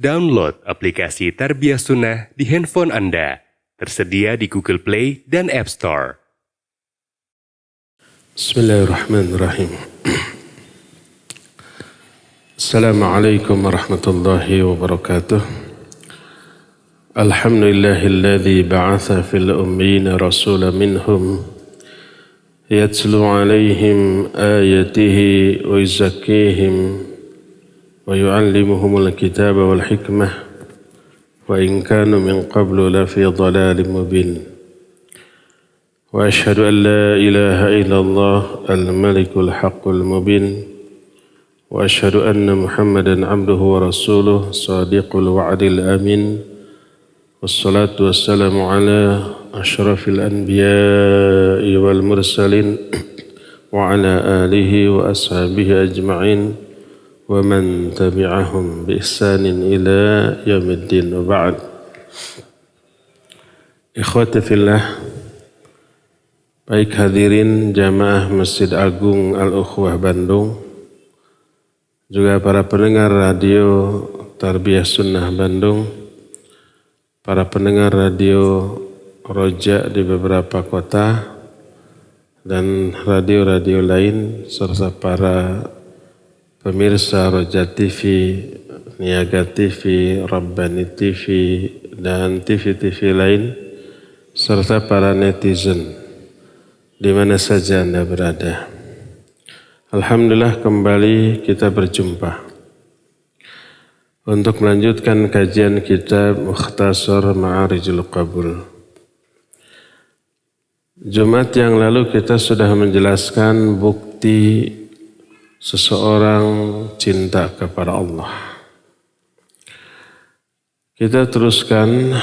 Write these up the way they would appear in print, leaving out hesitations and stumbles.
Download aplikasi Tarbiyah Sunnah di handphone Anda. Tersedia di Google Play dan App Store. Bismillahirrahmanirrahim. Assalamualaikum warahmatullahi wabarakatuh. Alhamdulillahilladzi ba'atha fil ummiyina rasulan minhum yatlu alaihim ayatihi wa yuzakkihim wa yu'allimuhumul kitaba wal hikmah wa in kanu min qablu lafi dhalalin mubin. Wa asyhadu an la ilaha illallah al-malikul haqqul mubin wa asyhadu anna Muhammadan abduhu wa rasuluh sadiqul wa'dil amin wassalatu wassalamu ala asyrafil anbiya'i wal mursalin wa ala alihi wa ashabihi ajma'in wa man tabi'ahum bi ihsanin ila yaumiddin wa ba'd. Ikhwati fillah, baik hadirin jamaah Masjid Agung Al-Ukhwah Bandung, juga para pendengar radio Tarbiyah Sunnah Bandung, para pendengar radio Roja di beberapa kota, dan radio-radio lain, serta para pemirsa Roja TV, Niaga TV, Rabbani TV, dan TV-TV lain, serta para netizen di mana saja Anda berada. Alhamdulillah kembali kita berjumpa untuk melanjutkan kajian kitab Mukhtasar Ma'arijul Qabul. Jumat yang lalu kita sudah menjelaskan bukti seseorang cinta kepada Allah. Kita teruskan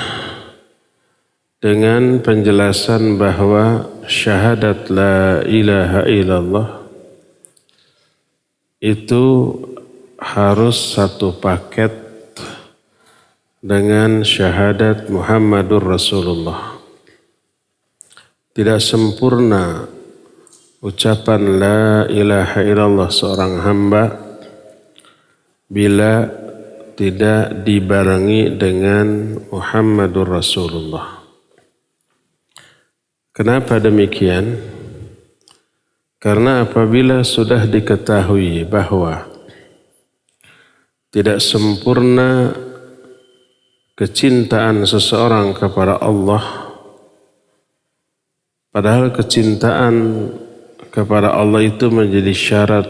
dengan penjelasan bahwa syahadat la ilaha illallah itu harus satu paket dengan syahadat Muhammadur Rasulullah. Tidak sempurna ucapan la ilaha illallah seorang hamba bila tidak dibarengi dengan Muhammadur Rasulullah. Kenapa demikian? Karena apabila sudah diketahui bahwa tidak sempurna kecintaan seseorang kepada Allah, padahal kecintaan kepada Allah itu menjadi syarat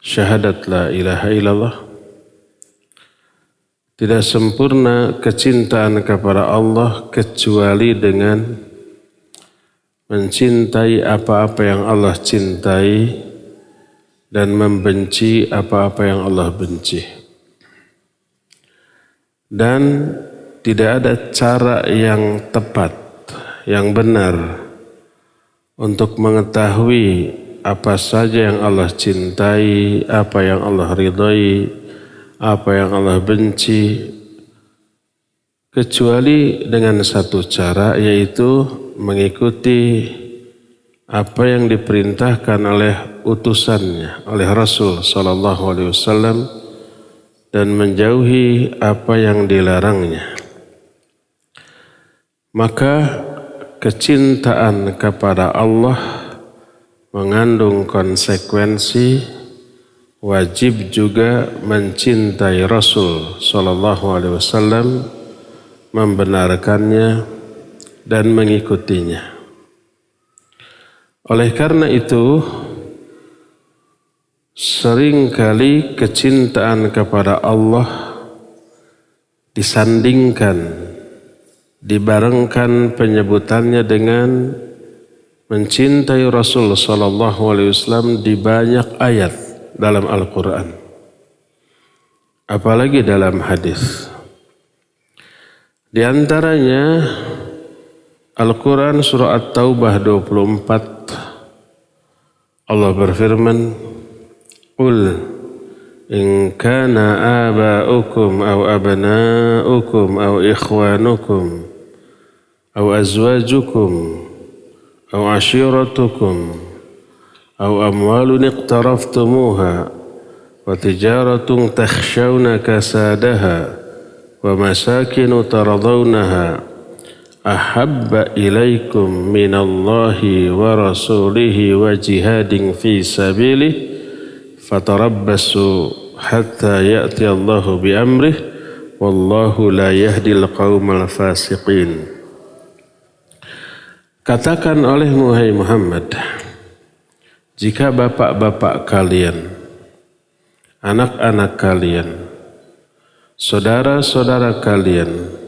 syahadat la ilaha illallah. Tidak sempurna kecintaan kepada Allah kecuali dengan mencintai apa-apa yang Allah cintai dan membenci apa-apa yang Allah benci. Dan tidak ada cara yang tepat, yang benar untuk mengetahui apa saja yang Allah cintai, apa yang Allah ridhai, apa yang Allah benci, kecuali dengan satu cara, yaitu mengikuti apa yang diperintahkan oleh utusannya, oleh Rasul sallallahu alaihi wasallam, dan menjauhi apa yang dilarangnya. Maka kecintaan kepada Allah mengandung konsekuensi wajib juga mencintai Rasul sallallahu alaihi wasallam, membenarkannya dan mengikutinya. Oleh karena itu, seringkali kecintaan kepada Allah disandingkan, dibarengkan penyebutannya dengan mencintai Rasul sallallahu alaihi wasallam di banyak ayat dalam Al-Quran, apalagi dalam hadis. Di antaranya Al-Quran surah At-Taubah 24, Allah berfirman, "Qul in kana aba'ukum aw abna'ukum aw ikhwanukum aw azwajukum aw ashiratukum aw amwalun iqtaraftumuha wa tijaratun takhshawna kasadaha wa masakinu taradawnaha ahabba ilaikum minallahi wa rasulihi wa jihadin fi sabilih fatarabbasu hatta ya'ti Allahu bi amrih wallahu la yahdil qaumal fasiqin. Katakan olehmu hai Muhammad, jika bapak-bapak kalian, anak-anak kalian, saudara-saudara kalian,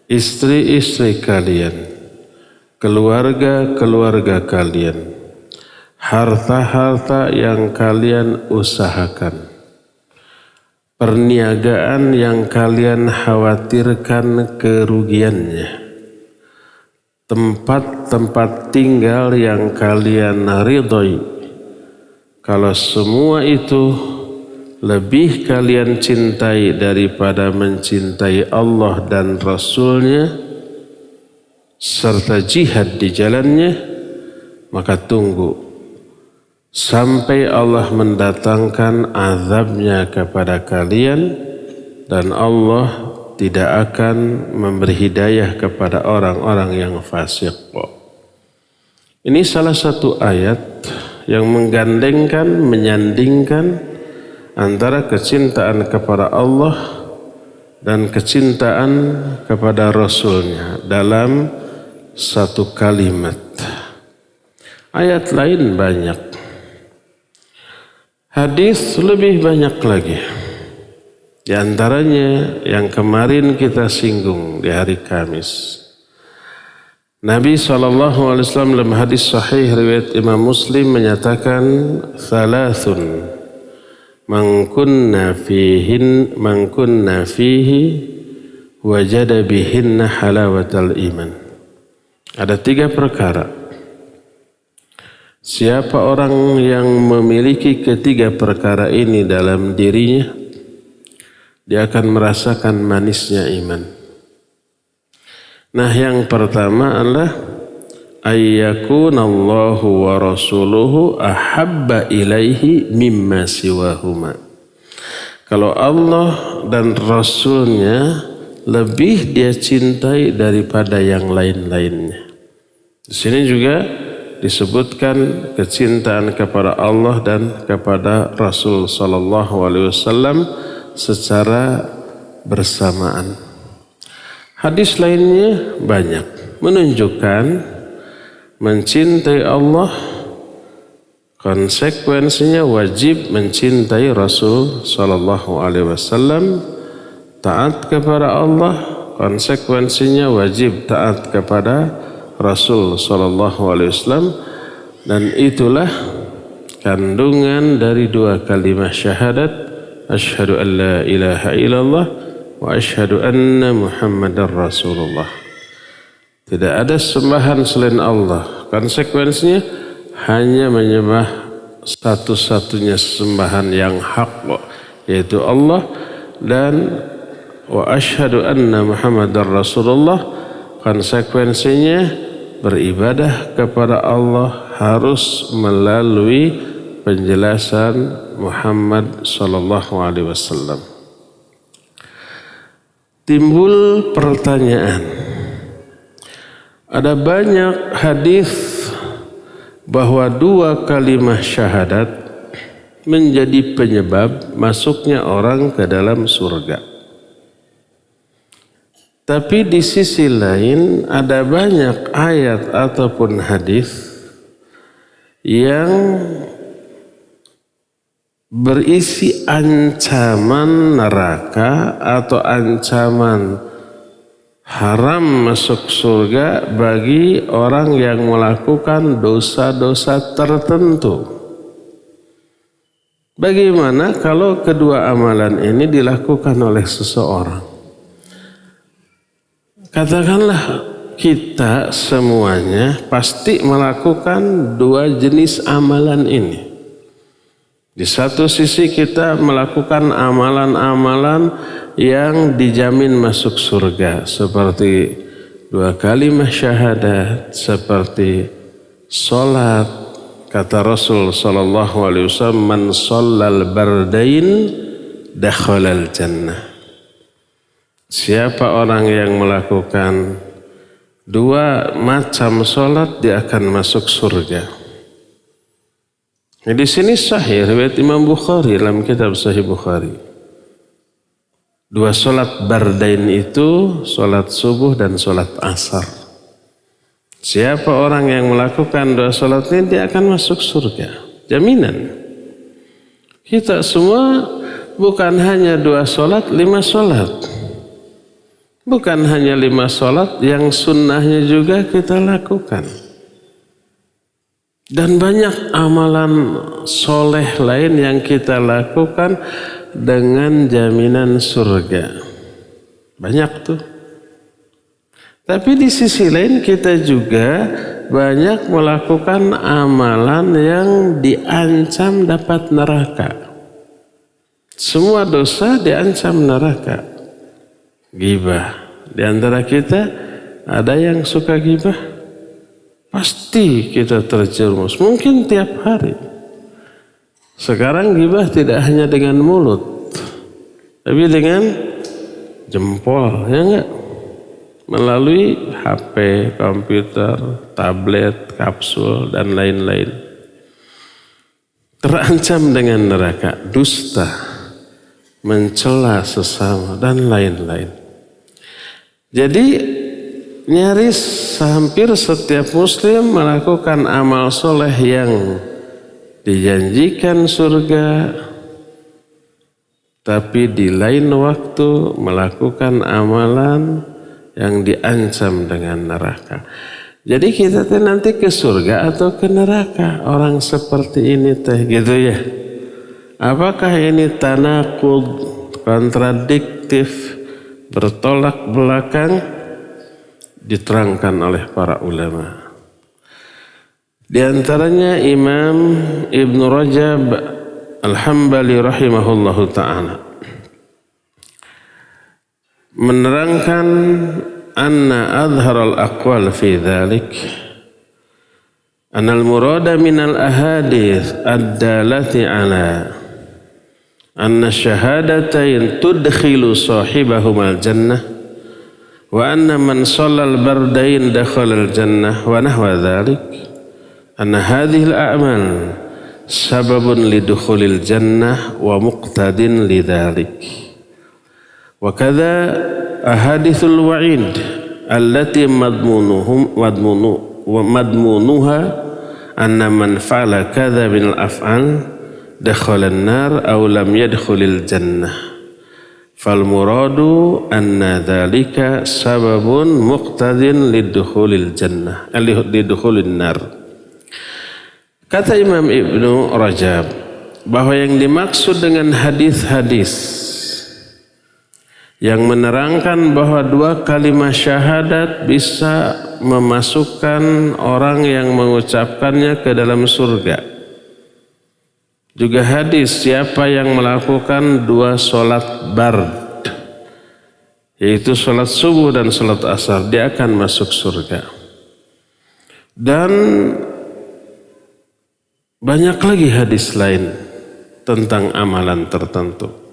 istri-istri kalian, keluarga-keluarga kalian, harta-harta yang kalian usahakan, perniagaan yang kalian khawatirkan kerugiannya, tempat-tempat tinggal yang kalian ridhoi, kalau semua itu lebih kalian cintai daripada mencintai Allah dan Rasulnya serta jihad di jalannya, maka tunggu sampai Allah mendatangkan azabnya kepada kalian dan Allah tidak akan memberi hidayah kepada orang-orang yang fasik. Ini salah satu ayat yang menggandengkan, menyandingkan antara kecintaan kepada Allah dan kecintaan kepada Rasulnya dalam satu kalimat. Ayat lain banyak. Hadis lebih banyak lagi. Di antaranya yang kemarin kita singgung di hari Kamis. Nabi SAW dalam hadis sahih riwayat Imam Muslim menyatakan thalathun man kunna fihi wajada bihinna halawatal iman. Ada 3 perkara. Siapa orang yang memiliki ketiga perkara ini dalam dirinya, dia akan merasakan manisnya iman. Nah, yang pertama adalah ayyakunallahu wa rasuluhu ahabba ilaihi mimma siwahuma. Kalau Allah dan Rasulnya lebih dia cintai daripada yang lain-lainnya. Di sini juga disebutkan kecintaan kepada Allah dan kepada Rasul sallallahu alaihi wasallam secara bersamaan. Hadis lainnya banyak menunjukkan mencintai Allah konsekuensinya wajib mencintai Rasul sallallahu alaihi wasallam. Taat kepada Allah konsekuensinya wajib taat kepada Rasul sallallahu alaihi wasallam, dan itulah kandungan dari 2 kalimat syahadat, asyhadu an la ilaha illallah wa asyhadu anna Muhammadar Rasulullah. Tidak ada sembahan selain Allah. Konsekuensinya hanya menyembah satu-satunya sembahan yang hak, yaitu Allah, dan wa asyhadu anna Muhammadar Rasulullah. Konsekuensinya beribadah kepada Allah harus melalui penjelasan Muhammad sallallahu alaihi wasallam. Timbul pertanyaan, ada banyak hadis bahwa 2 kalimat syahadat menjadi penyebab masuknya orang ke dalam surga. Tapi di sisi lain ada banyak ayat ataupun hadis yang berisi ancaman neraka atau ancaman haram masuk surga bagi orang yang melakukan dosa-dosa tertentu. Bagaimana kalau kedua amalan ini dilakukan oleh seseorang? Katakanlah kita semuanya pasti melakukan 2 jenis amalan ini. Di satu sisi kita melakukan amalan-amalan yang dijamin masuk surga, seperti 2 kalimat syahadat, seperti sholat, kata Rasul sallallahu alaihi wasallam, man shallal bardain dakhalal jannah. Siapa orang yang melakukan dua macam sholat, dia akan masuk surga. Di sini sahih riwayat Imam Bukhari dalam kitab Sahih Bukhari. Dua sholat bardain itu sholat subuh dan sholat asar. Siapa orang yang melakukan dua sholat ini, dia akan masuk surga. Jaminan. Kita semua bukan hanya dua sholat, 5 sholat. Bukan hanya 5 sholat, yang sunnahnya juga kita lakukan. Dan banyak amalan soleh lain yang kita lakukan dengan jaminan surga. Banyak tuh. Tapi di sisi lain kita juga banyak melakukan amalan yang diancam dapat neraka. Semua dosa diancam neraka. Ghibah. Di antara kita ada yang suka ghibah? Pasti kita terjerumus. Mungkin tiap hari. Sekarang ghibah tidak hanya dengan mulut, tapi dengan jempol, ya enggak? Melalui HP, komputer, tablet, kapsul, dan lain-lain. Terancam dengan neraka, dusta, mencela sesama, dan lain-lain. Jadi nyaris hampir setiap muslim melakukan amal soleh yang dijanjikan surga, tapi di lain waktu melakukan amalan yang diancam dengan neraka. Jadi kita nanti ke surga atau ke neraka orang seperti ini teh, gitu ya. Apakah ini tanakud, kontradiktif, bertolak belakang? Diterangkan oleh para ulama. Di antaranya Imam Ibn Rajab Al-Hambali rahimahullahu ta'ala menerangkan anna adhar al-aqwal fi dhalik anna al-murada min al-ahadith ad-dalati ala anna syahadatain tudkhilu sahibahum al-jannah wa anna man shallal bardain dakhala al-jannah wa nahwa dhalik anna hadhihi al-a'mal sababun lidukhulil jannah wa muqtadin lidhalik wa kadha ahadithul wa'id allati madmunuha anna man fa'ala kadha min al-af'al dakhala an-nar aw lam yadkhulil jannah fal muradu anna dhalika sababun muqtadin lidukhulil jannah lidukhulin nar. Kata Imam Ibnu Rajab bahwa yang dimaksud dengan hadis-hadis yang menerangkan bahwa 2 kalimat syahadat bisa memasukkan orang yang mengucapkannya ke dalam surga. Juga hadis siapa yang melakukan 2 sholat bard, yaitu sholat subuh dan sholat asar, dia akan masuk surga. Dan banyak lagi hadis lain tentang amalan tertentu.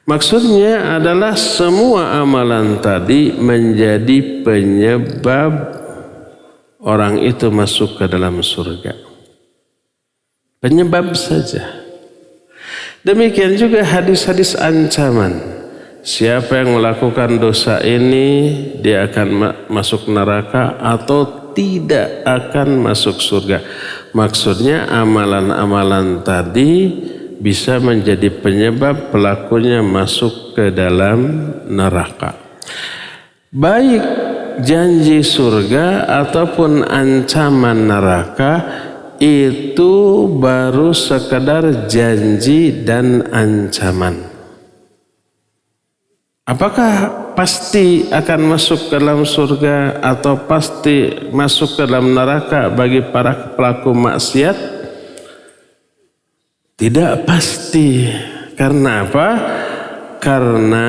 Maksudnya adalah semua amalan tadi menjadi penyebab orang itu masuk ke dalam surga. Penyebab saja. Demikian juga hadis-hadis ancaman. Siapa yang melakukan dosa ini, dia akan masuk neraka atau tidak akan masuk surga. Maksudnya amalan-amalan tadi bisa menjadi penyebab pelakunya masuk ke dalam neraka. Baik janji surga ataupun ancaman neraka itu baru sekadar janji dan ancaman. Apakah pasti akan masuk ke dalam surga atau pasti masuk ke dalam neraka bagi para pelaku maksiat? Tidak pasti. Karena apa? Karena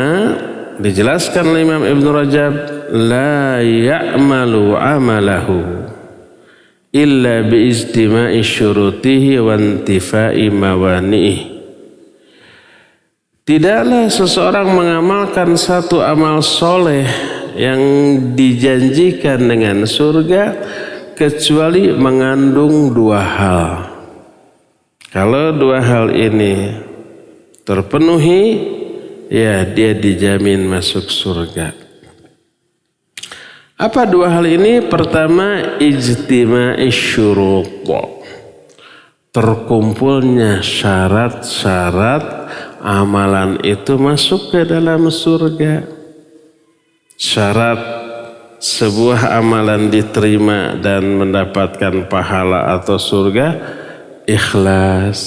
dijelaskan oleh Imam Ibn Rajab, la ya'malu amalahu illa biijtima'i syurutihi wa intifai mawani'i. Tidaklah seseorang mengamalkan satu amal soleh yang dijanjikan dengan surga kecuali mengandung dua hal. Kalau dua hal ini terpenuhi, ya dia dijamin masuk surga. Apa dua hal ini? Pertama, ijtima'i syurut, terkumpulnya syarat-syarat amalan itu masuk ke dalam surga. Syarat sebuah amalan diterima dan mendapatkan pahala atau surga: ikhlas,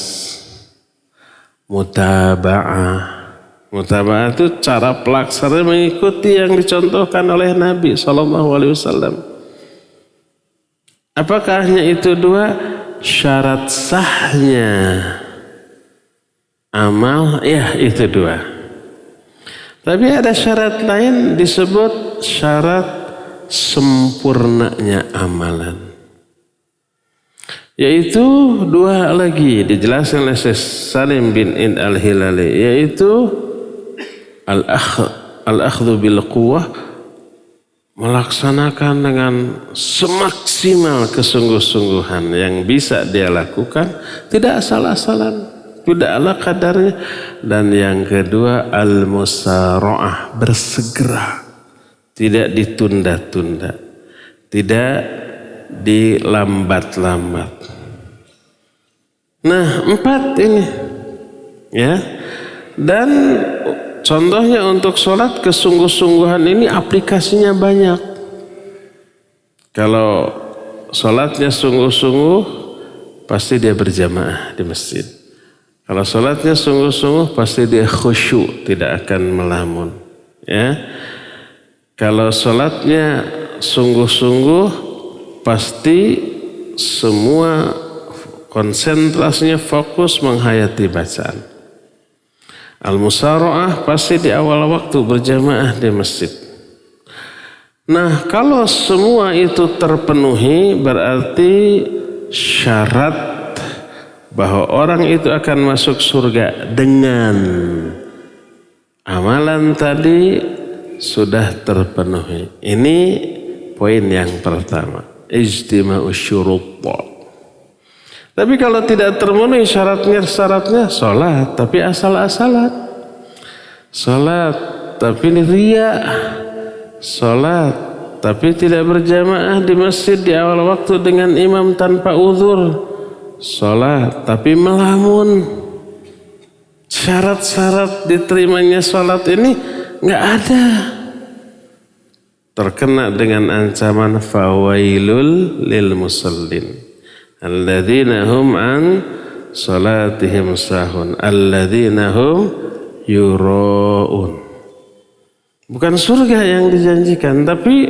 mutaba'ah. Mutaba'ah itu cara pelaksanaan mengikuti yang dicontohkan oleh Nabi SAW. Apakah hanya itu dua? Syarat sahnya amal, ya itu dua. Tapi ada syarat lain disebut syarat sempurnanya amalan. Yaitu dua lagi dijelaskan oleh Syekh Salim bin Id al-Hilali, yaitu al-akhdhu bil quwwah, melaksanakan dengan semaksimal kesungguh-sungguhan yang bisa dia lakukan, tidak asal-asalan, tidak ala kadarnya. Dan yang kedua, al-musara'ah, bersegera, tidak ditunda-tunda, tidak dilambat-lambat. Nah, 4 ini ya. Dan contohnya untuk sholat, kesungguh-sungguhan ini aplikasinya banyak. Kalau sholatnya sungguh-sungguh, pasti dia berjamaah di masjid. Kalau sholatnya sungguh-sungguh, pasti dia khusyuk, tidak akan melamun. Ya. Kalau sholatnya sungguh-sungguh, pasti semua konsentrasinya fokus menghayati bacaan. Al-musara'ah pasti di awal waktu berjamaah di masjid. Nah, kalau semua itu terpenuhi, berarti syarat bahwa orang itu akan masuk surga dengan amalan tadi sudah terpenuhi. Ini poin yang pertama, ijtima'us syurut. Tapi kalau tidak terpenuhi syaratnya sholat tapi asal-asalan, sholat tapi riya, sholat tapi tidak berjamaah di masjid di awal waktu dengan imam tanpa uzur, sholat tapi melamun, syarat-syarat diterimanya sholat ini nggak ada, terkena dengan ancaman fawailul lil musallin alladzina hum an salatihim sahun alladzina hum yura'un. Bukan surga yang dijanjikan, tapi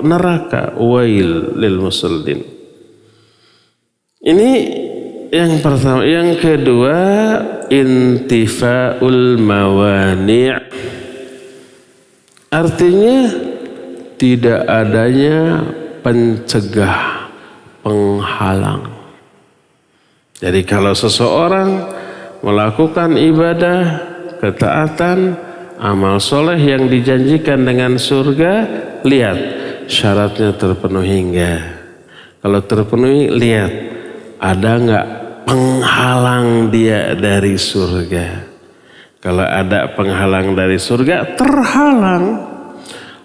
neraka, wail lil musallin. Ini yang pertama. Yang kedua, intifaul mawani', artinya tidak adanya pencegah, penghalang. Jadi kalau seseorang melakukan ibadah, ketaatan, amal soleh yang dijanjikan dengan surga, lihat syaratnya terpenuhi enggak. Kalau terpenuhi, lihat ada enggak penghalang dia dari surga. Kalau ada penghalang dari surga, terhalang.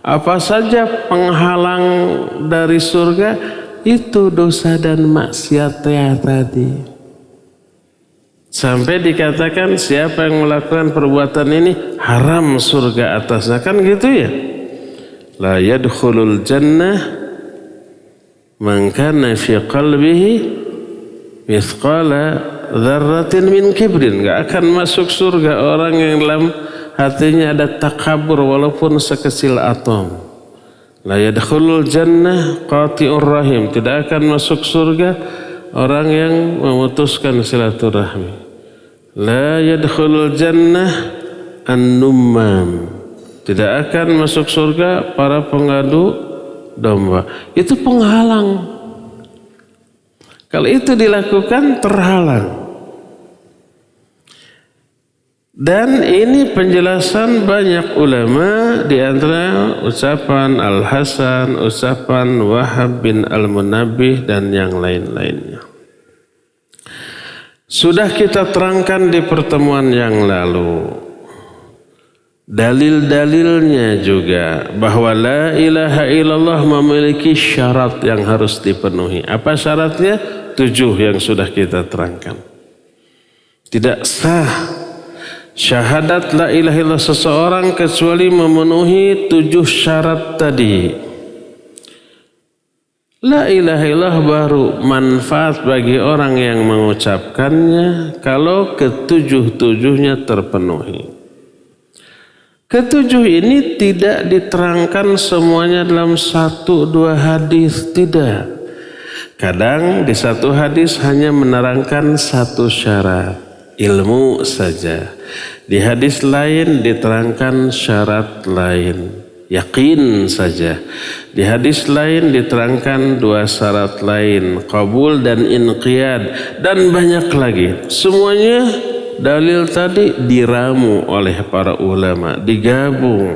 Apa saja penghalang dari surga? Itu dosa dan maksiatnya tadi. Sampai dikatakan siapa yang melakukan perbuatan ini haram surga atasnya, kan gitu ya. La yadkhulul jannah man kana fi qalbihi mithqala dzarratin min kibrin. Gak akan masuk surga orang yang dalam hatinya ada takabur walaupun sekecil atom. La yadkhulul jannah qati'ur rahim, tidak akan masuk surga orang yang memutuskan silaturahmi. La yadkhulul jannah an-nummam, tidak akan masuk surga para pengadu domba. Itu penghalang. Kalau itu dilakukan terhalang. Dan ini penjelasan banyak ulama, di antara ucapan Al-Hasan, ucapan Wahab bin Al-Munabbih dan yang lain-lainnya. Sudah kita terangkan di pertemuan yang lalu. Dalil-dalilnya juga bahwa la ilaha illallah memiliki syarat yang harus dipenuhi. Apa syaratnya? 7 yang sudah kita terangkan. Tidak sah syahadat la ilaha illallah seseorang kecuali memenuhi 7 syarat tadi. La ilaha illallah baru manfaat bagi orang yang mengucapkannya kalau ke-7-7-nya terpenuhi. Ke-7 ini tidak diterangkan semuanya dalam 1-2 hadis, tidak. Kadang di satu hadis hanya menerangkan 1 syarat, ilmu saja. Di hadis lain diterangkan syarat lain, yakin saja. Di hadis lain diterangkan 2 syarat lain, qabul dan inqiyad, dan banyak lagi. Semuanya dalil tadi diramu oleh para ulama, digabung.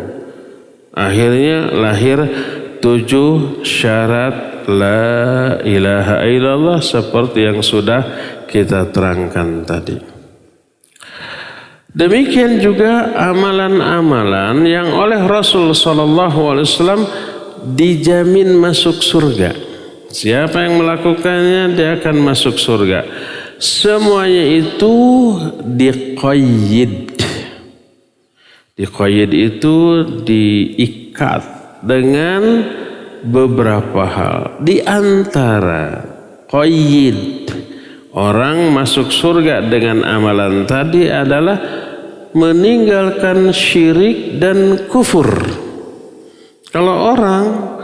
Akhirnya lahir 7 syarat la ilaha illallah seperti yang sudah kita terangkan tadi. Demikian juga amalan-amalan yang oleh Rasul SAW dijamin masuk surga. Siapa yang melakukannya dia akan masuk surga. Semuanya itu diqayyid. Diqayyid itu diikat dengan beberapa hal. Di antara qayyid orang masuk surga dengan amalan tadi adalah meninggalkan syirik dan kufur. Kalau orang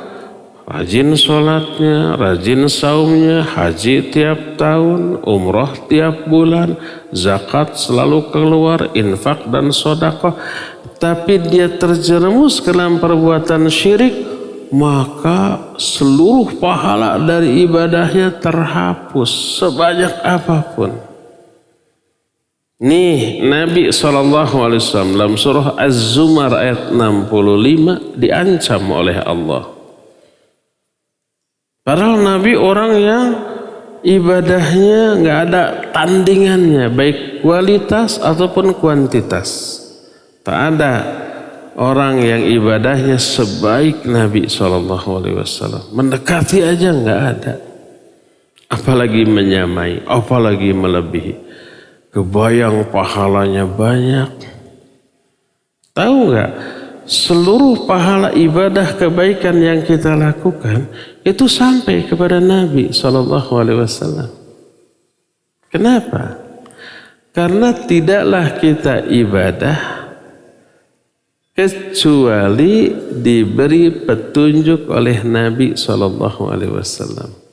rajin sholatnya, rajin saumnya, haji tiap tahun, umroh tiap bulan, zakat selalu keluar, infak dan sedekah, tapi dia terjerumus ke dalam perbuatan syirik, maka seluruh pahala dari ibadahnya terhapus sebanyak apapun. Nih Nabi SAW dalam surah Az-Zumar ayat 65 diancam oleh Allah. Padahal Nabi orang yang ibadahnya nggak ada tandingannya, baik kualitas ataupun kuantitas. Tak ada orang yang ibadahnya sebaik Nabi SAW. Mendekati aja nggak ada. Apalagi menyamai, apalagi melebihi. Kebayang pahalanya banyak. Tahu nggak? Seluruh pahala ibadah kebaikan yang kita lakukan itu sampai kepada Nabi SAW. Kenapa? Karena tidaklah kita ibadah kecuali diberi petunjuk oleh Nabi SAW.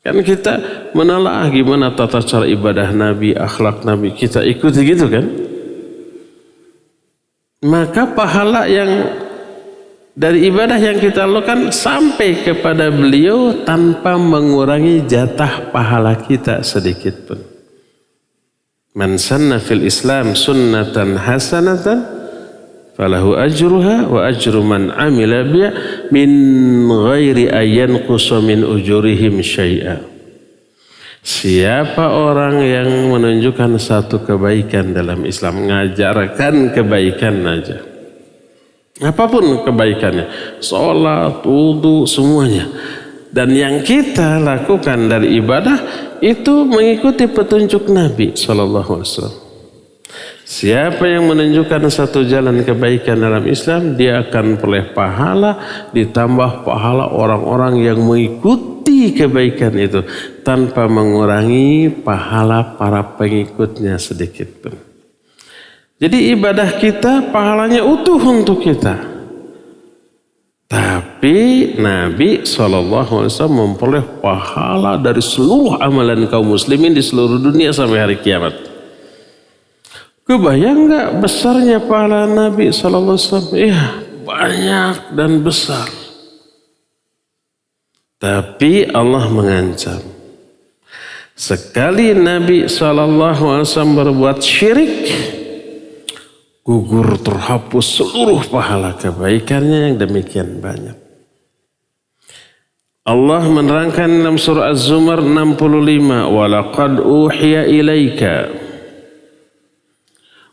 Kan kita menelaah gimana tata cara ibadah Nabi, akhlak Nabi, kita ikuti gitu kan? Maka pahala yang dari ibadah yang kita lakukan sampai kepada beliau tanpa mengurangi jatah pahala kita sedikit pun. Man sanna fil Islam sunnatan hasanatan falahu ajruha wa ajru man amila biha min ghairi ayyan qusa min ujurihim syai'a. Siapa orang yang menunjukkan satu kebaikan dalam Islam, mengajarkan kebaikan aja, apapun kebaikannya, sholat, wudu, semuanya, dan yang kita lakukan dari ibadah itu mengikuti petunjuk Nabi SAW. Siapa yang menunjukkan satu jalan kebaikan dalam Islam, dia akan peroleh pahala ditambah pahala orang-orang yang mengikuti kebaikan itu tanpa mengurangi pahala para pengikutnya sedikit pun. Jadi ibadah kita pahalanya utuh untuk kita. Tapi Nabi SAW memperoleh pahala dari seluruh amalan kaum muslimin di seluruh dunia sampai hari kiamat. Kebayang nggak besarnya pahala Nabi SAW? Iya, banyak dan besar. Tapi Allah mengancam. Sekali Nabi SAW berbuat syirik, gugur terhapus seluruh pahala kebaikannya yang demikian banyak. Allah menerangkan dalam surah Az-Zumar 65, "Walaqad uhiya ilaika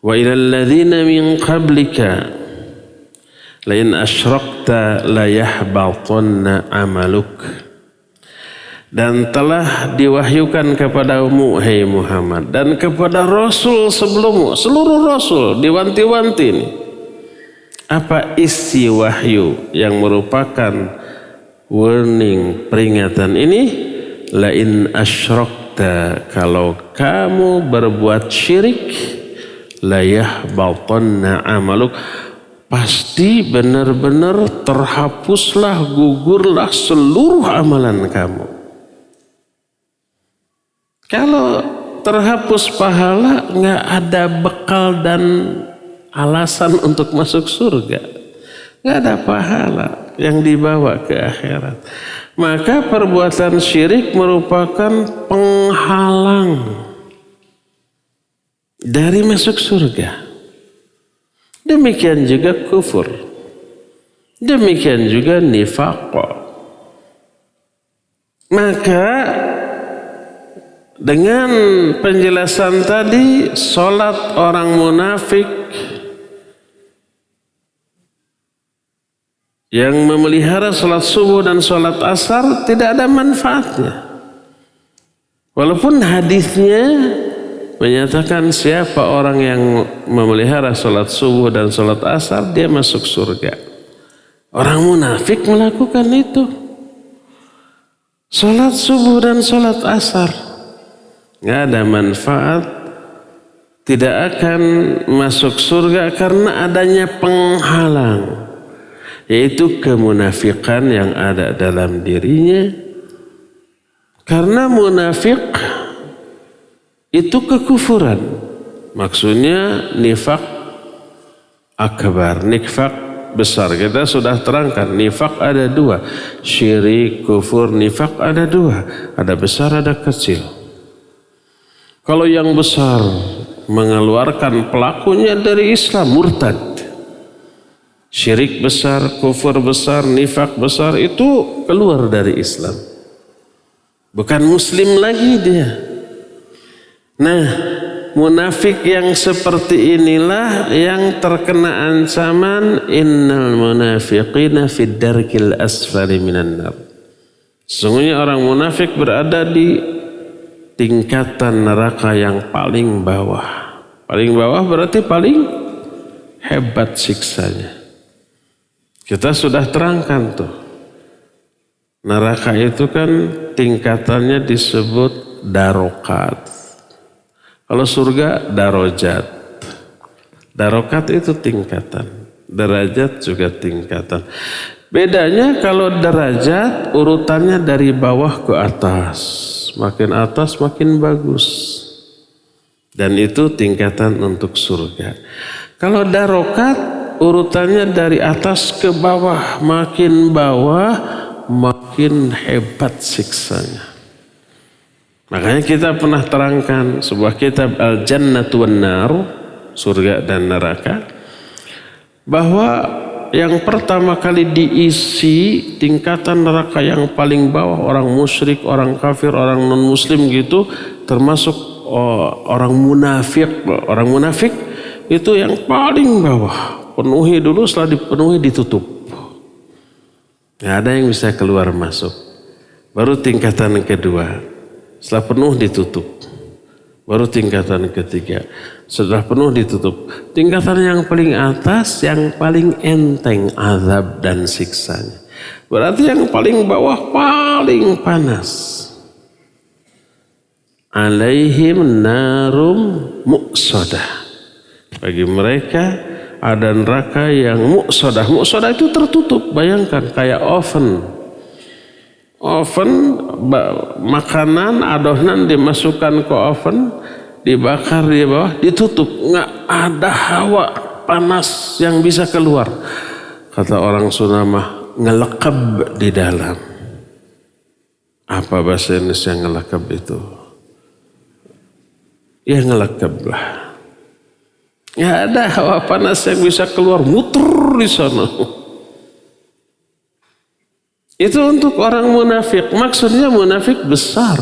wa ilal ladzina min qablika la in asyrakta la yahbatanna 'amaluk." Dan telah diwahyukan kepadamu, hai Muhammad, dan kepada Rasul sebelummu, seluruh Rasul diwanti-wanti ini. Apa isi wahyu yang merupakan warning, peringatan ini? La in asyrakta, kalau kamu berbuat syirik, la yahbatanna amaluk, pasti benar-benar terhapuslah, gugurlah seluruh amalan kamu. Kalau terhapus pahala, nggak ada bekal dan alasan untuk masuk surga. Nggak ada pahala yang dibawa ke akhirat. Maka perbuatan syirik merupakan penghalang dari masuk surga. Demikian juga kufur. Demikian juga nifaq. Maka dengan penjelasan tadi, sholat orang munafik yang memelihara sholat subuh dan sholat asar tidak ada manfaatnya. Walaupun hadisnya menyatakan siapa orang yang memelihara sholat subuh dan sholat asar, dia masuk surga. Orang munafik melakukan itu. Sholat subuh dan sholat asar nggak ada manfaat, tidak akan masuk surga karena adanya penghalang, yaitu kemunafikan yang ada dalam dirinya. Karena munafik itu kekufuran, maksudnya nifaq akbar, nifaq besar. Kita sudah terangkan nifaq ada dua, syirik, kufur. Nifaq ada dua, ada besar, ada kecil. Kalau yang besar mengeluarkan pelakunya dari Islam, murtad. Syirik besar, kufur besar, nifaq besar, itu keluar dari Islam. Bukan muslim lagi dia. Nah, munafik yang seperti inilah yang terkena ancaman innal munafiqina fid darkil asfali minan nar. Sesungguhnya orang munafik berada di tingkatan neraka yang paling bawah. Paling bawah berarti paling hebat siksanya. Kita sudah terangkan tuh. Neraka itu kan tingkatannya disebut darokat. Kalau surga darajat. Darokat itu tingkatan. Derajat juga tingkatan. Bedanya kalau derajat urutannya dari bawah ke atas. Makin atas makin bagus. Dan itu tingkatan untuk surga. Kalau darokat urutannya dari atas ke bawah. Makin bawah makin hebat siksanya. Makanya kita pernah terangkan sebuah kitab Al-Jannatu wan Nar, surga dan neraka, bahwa yang pertama kali diisi tingkatan neraka yang paling bawah, orang musyrik, orang kafir, orang non muslim gitu, termasuk orang munafik. Orang munafik itu yang paling bawah, penuhi dulu, setelah dipenuhi ditutup, nggak ada yang bisa keluar masuk. Baru tingkatan kedua, setelah penuh ditutup. Baru tingkatan ketiga, setelah penuh ditutup. Tingkatan yang paling atas, yang paling enteng azab dan siksanya. Berarti yang paling bawah paling panas. Alaihim narum muqsadah. Bagi mereka ada neraka yang muqsadah. Muqsadah itu tertutup. Bayangkan kayak oven. Oven, makanan, adonan dimasukkan ke oven, dibakar di bawah, ditutup, nggak ada hawa panas yang bisa keluar. Kata orang Sunda mah, ngelekeb di dalam. Apa bahasa Indonesia ngelekeb itu? ya ngelekeblah. Nggak ada hawa panas yang bisa keluar, muter di sana. Itu untuk orang munafik. Maksudnya munafik besar.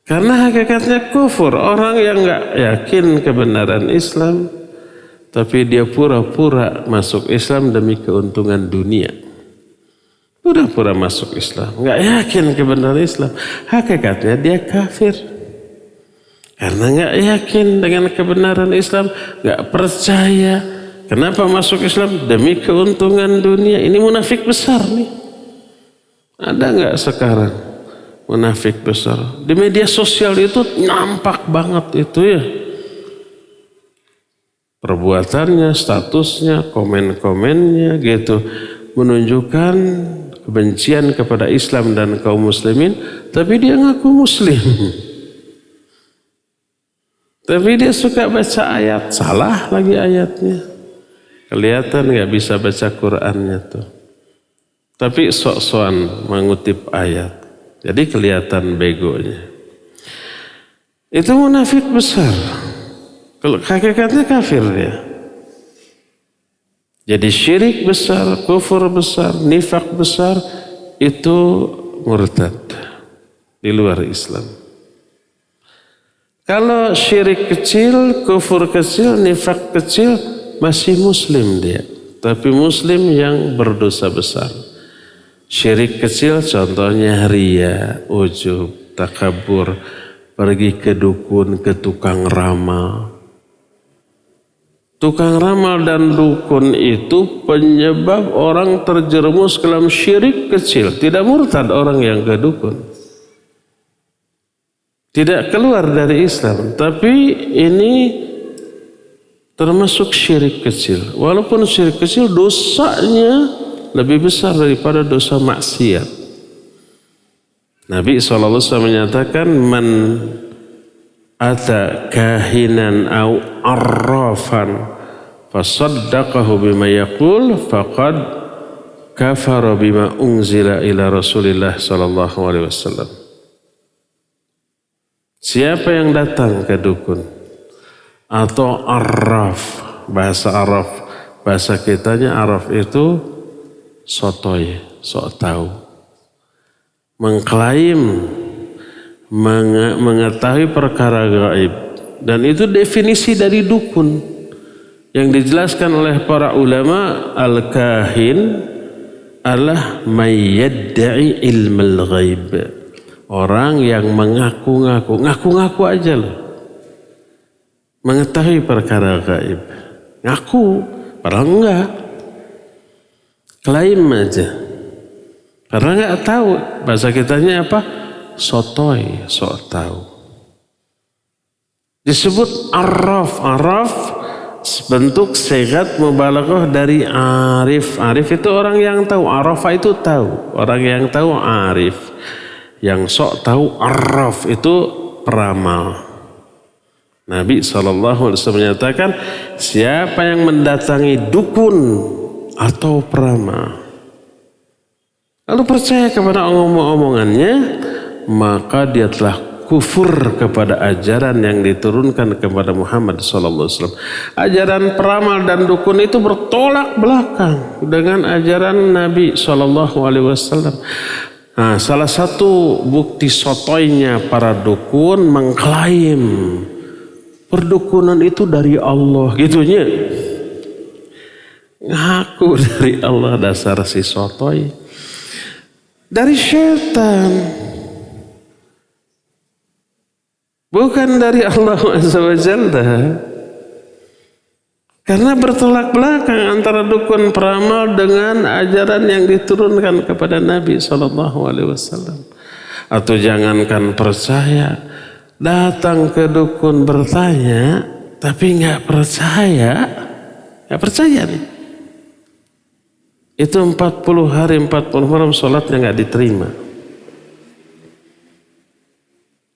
Karena hakikatnya kufur. Orang yang nggak yakin kebenaran Islam, tapi dia pura-pura masuk Islam demi keuntungan dunia. Pura-pura masuk Islam, nggak yakin kebenaran Islam. Hakikatnya dia kafir. Karena nggak yakin dengan kebenaran Islam, nggak percaya. Kenapa masuk Islam? Demi keuntungan dunia. Ini munafik besar nih. Ada nggak sekarang munafik besar? Di media sosial itu nampak banget itu ya. Perbuatannya, statusnya, komen-komennya gitu. Menunjukkan kebencian kepada Islam dan kaum muslimin. Tapi dia ngaku muslim. Tapi dia suka baca ayat, salah lagi ayatnya. Kelihatan nggak bisa baca Qur'annya tuh. Tapi sok-sokan mengutip ayat. Jadi kelihatan begonya. Itu munafik besar. Kalau hakikatnya kafir dia. Jadi syirik besar, kufur besar, nifak besar, itu murtad. Di luar Islam. Kalau syirik kecil, kufur kecil, nifak kecil, masih muslim dia. Tapi muslim yang berdosa besar. Syirik kecil contohnya riya, ujub, takabur, pergi ke dukun, ke tukang ramal. Tukang ramal dan dukun itu penyebab orang terjerumus ke dalam syirik kecil. Tidak murtad orang yang ke dukun. Tidak keluar dari Islam. Tapi ini termasuk syirik kecil. Walaupun syirik kecil dosanya lebih besar daripada dosa maksiat. Nabi SAW menyatakan man ata kahinan au arrafan fasaddaqahu bima yaqul faqad kafara bima unzila ila Rasulillah sallallahu alaihi wasallam. Siapa yang datang ke dukun atau arraf, bahasa Arab, bahasa kitanya araf itu sotoy, sok tahu, mengklaim mengetahui perkara gaib, dan itu definisi dari dukun yang dijelaskan oleh para ulama. Al-kahin adalah mayyadda'i ilmal ghaib, orang yang ngaku-ngaku aja loh, mengetahui perkara gaib, ngaku padahal enggak, klaim aja karena enggak tahu. Bahasa kitanya apa? Sotoy, sok tahu. Disebut arraf. Arraf bentuk sigat mubalaghah dari arif. Arif itu orang yang tahu. Arafa itu tahu. Orang yang tahu arif. Yang sok tahu arraf itu peramal. Nabi SAW menyatakan, siapa yang mendatangi dukun atau peramal lalu percaya kepada omong-omongannya, maka dia telah kufur kepada ajaran yang diturunkan kepada Muhammad SAW. Ajaran peramal dan dukun itu bertolak belakang dengan ajaran Nabi SAW. Nah, salah satu bukti sotoynya para dukun mengklaim perdukunan itu dari Allah, gitunya. Ngaku dari Allah, dasar si sotoy. Dari syaitan, bukan dari Allah Azza wa Jalla. Karena bertolak belakang antara dukun peramal dengan ajaran yang diturunkan kepada Nabi SAW. Atau jangankan percaya, datang ke dukun bertanya, tapi nggak percaya nih. Itu 40 hari 40 malam sholatnya nggak diterima.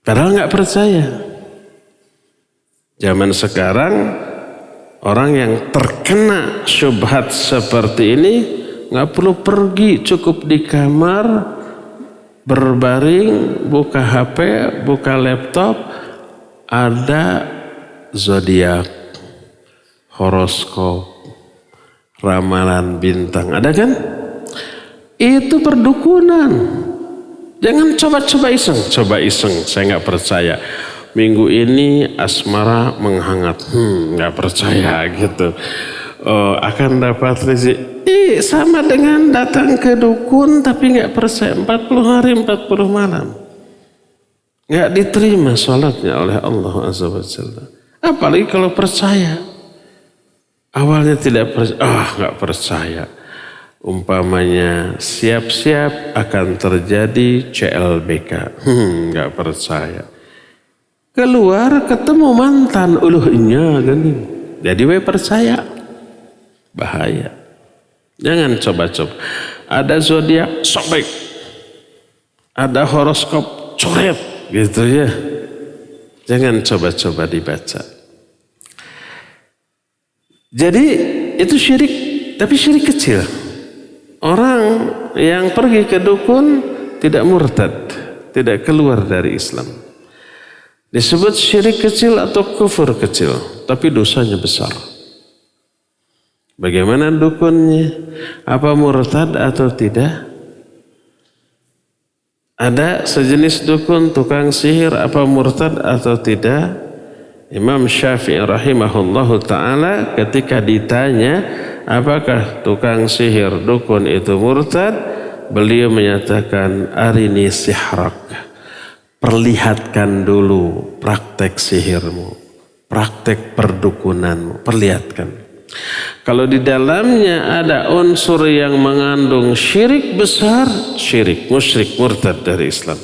Padahal nggak percaya. Zaman sekarang orang yang terkena syubhat seperti ini nggak perlu pergi, cukup di kamar berbaring, buka HP, buka laptop, ada zodiak, horoskop, ramalan bintang, ada kan? Itu perdukunan. Jangan coba-coba iseng. Coba iseng, saya nggak percaya. Minggu ini asmara menghangat, nggak percaya gitu. Akan dapat rezeki. Sama dengan datang ke dukun tapi nggak percaya. 40 hari 40 malam. Nggak diterima sholatnya oleh Allah Azza wa Jalla. Apalagi kalau percaya. Awalnya tidak percaya, nggak percaya. Umpamanya siap-siap akan terjadi CLBK, nggak percaya. Keluar ketemu mantan, uluhnya gini. Jadi percaya, bahaya. Jangan coba-coba. Ada zodiak sobek, ada horoskop coret, gitu ya. Jangan coba-coba dibaca. Jadi itu syirik, tapi syirik kecil. Orang yang pergi ke dukun tidak murtad, tidak keluar dari Islam. Disebut syirik kecil atau kufur kecil, tapi dosanya besar. Bagaimana dukunnya? Apa murtad atau tidak? Ada sejenis dukun tukang sihir, apa murtad atau tidak? Imam Syafi'i rahimahullahu ta'ala ketika ditanya apakah tukang sihir dukun itu murtad, beliau menyatakan arini sihrak, perlihatkan dulu praktek sihirmu, praktek perdukunanmu, perlihatkan. Kalau di dalamnya ada unsur yang mengandung syirik besar, syirik, musyrik, murtad dari Islam.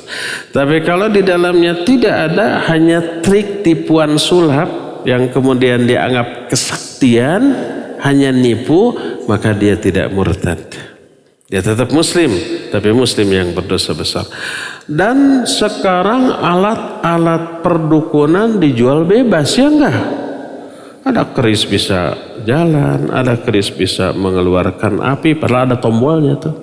Tapi kalau di dalamnya tidak ada, hanya trik tipuan sulap yang kemudian dianggap kesaktian, hanya nipu, maka dia tidak murtad. Dia tetap muslim, tapi muslim yang berdosa besar. Dan sekarang alat-alat perdukunan dijual bebas, ya enggak? Ada keris bisa jalan, ada keris bisa mengeluarkan api, padahal ada tombolnya tuh.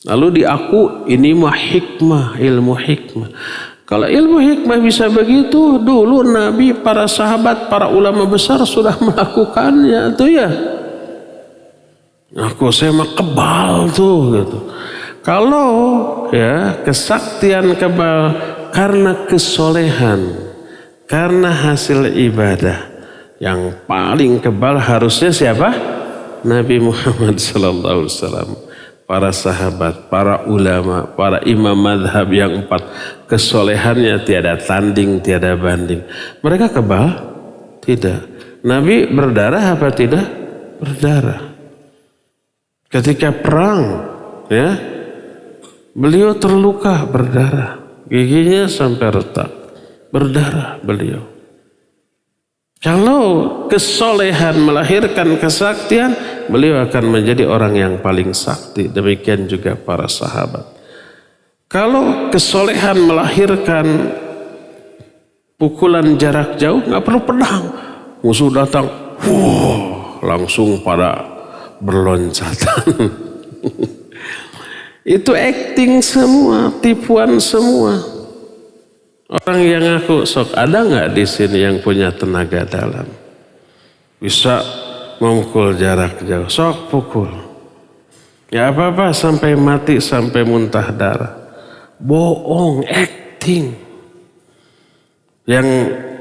Lalu diaku ini mah hikmah, ilmu hikmah. Kalau ilmu hikmah bisa begitu, dulu Nabi, para sahabat, para ulama besar sudah melakukannya tuh ya. Saya mah kebal tuh gitu. Kalau ya kesaktian kebal karena kesolehan, karena hasil ibadah, yang paling kebal harusnya siapa? Nabi Muhammad SAW, para sahabat, para ulama, para imam madhab yang 4, kesolehannya tiada tanding, tiada banding. Mereka kebal? Tidak. Nabi berdarah apa tidak? Berdarah. Ketika perang, ya, beliau terluka, berdarah, giginya sampai retak, berdarah beliau. Kalau kesolehan melahirkan kesaktian, beliau akan menjadi orang yang paling sakti. Demikian juga para sahabat. Kalau kesolehan melahirkan pukulan jarak jauh, nggak perlu pedang. Musuh datang, langsung pada berloncatan. Itu acting semua, tipuan semua. Orang yang ngaku sok, ada nggak di sini yang punya tenaga dalam, bisa memukul jarak jauh, sok pukul. Ya apa-apa sampai mati, sampai muntah darah. Bohong, acting. Yang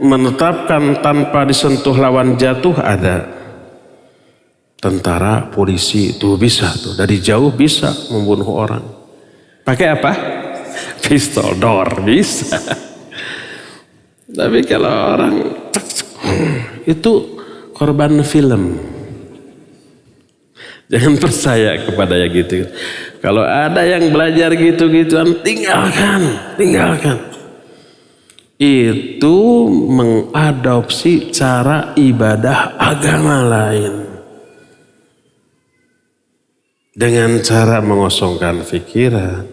menetapkan tanpa disentuh lawan jatuh ada. Tentara, polisi itu bisa tuh, dari jauh bisa membunuh orang. Pakai apa? Pistol, door, bisa. Tapi kalau orang itu korban film. Jangan percaya kepada yang gitu. Kalau ada yang belajar gitu-gituan, tinggalkan. Itu mengadopsi cara ibadah agama lain. Dengan cara mengosongkan pikiran,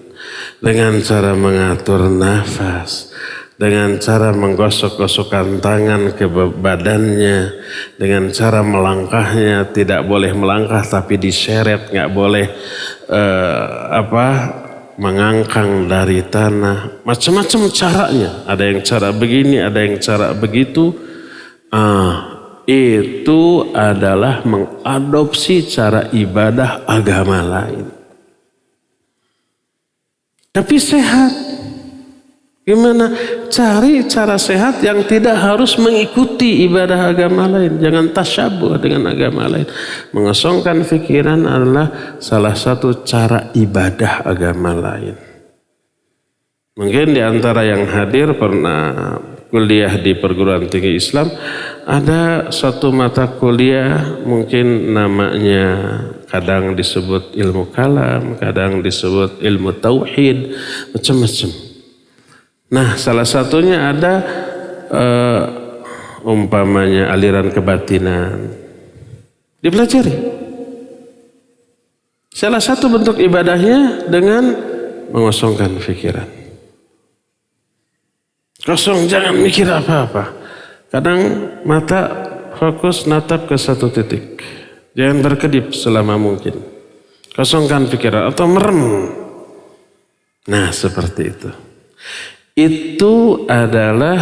dengan cara mengatur nafas, dengan cara menggosok-gosokkan tangan ke badannya, dengan cara melangkahnya tidak boleh melangkah tapi diseret, nggak boleh mengangkang dari tanah, macam-macam caranya. Ada yang cara begini, ada yang cara begitu. Itu adalah mengadopsi cara ibadah agama lain. Tapi sehat. Gimana? Cari cara sehat yang tidak harus mengikuti ibadah agama lain. Jangan tasyabuh dengan agama lain. Mengosongkan pikiran adalah salah satu cara ibadah agama lain. Mungkin di antara yang hadir pernah kuliah di perguruan tinggi Islam, ada satu mata kuliah mungkin namanya kadang disebut ilmu kalam, kadang disebut ilmu tauhid, macam-macam. Nah, salah satunya ada umpamanya aliran kebatinan. Dipelajari. Salah satu bentuk ibadahnya dengan mengosongkan pikiran. Kosong, jangan mikir apa-apa. Kadang mata fokus natap ke satu titik. Jangan berkedip selama mungkin. Kosongkan pikiran atau merem. Nah, seperti itu. Itu adalah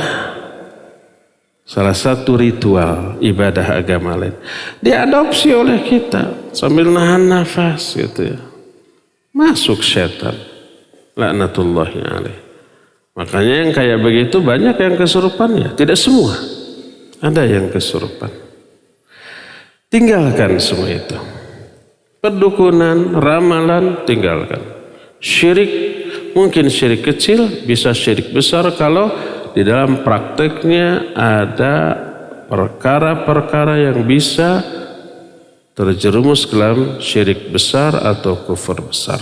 salah satu ritual ibadah agama lain. Diadopsi oleh kita sambil nahan nafas gitu ya. Masuk setan. Laknatullahi alaih. Makanya yang kayak begitu banyak yang kesurupan ya. Tidak semua. Ada yang kesurupan. Tinggalkan semua itu. Perdukunan, ramalan, tinggalkan. Syirik. Mungkin syirik kecil, bisa syirik besar kalau di dalam prakteknya ada perkara-perkara yang bisa terjerumus ke dalam syirik besar atau kufur besar.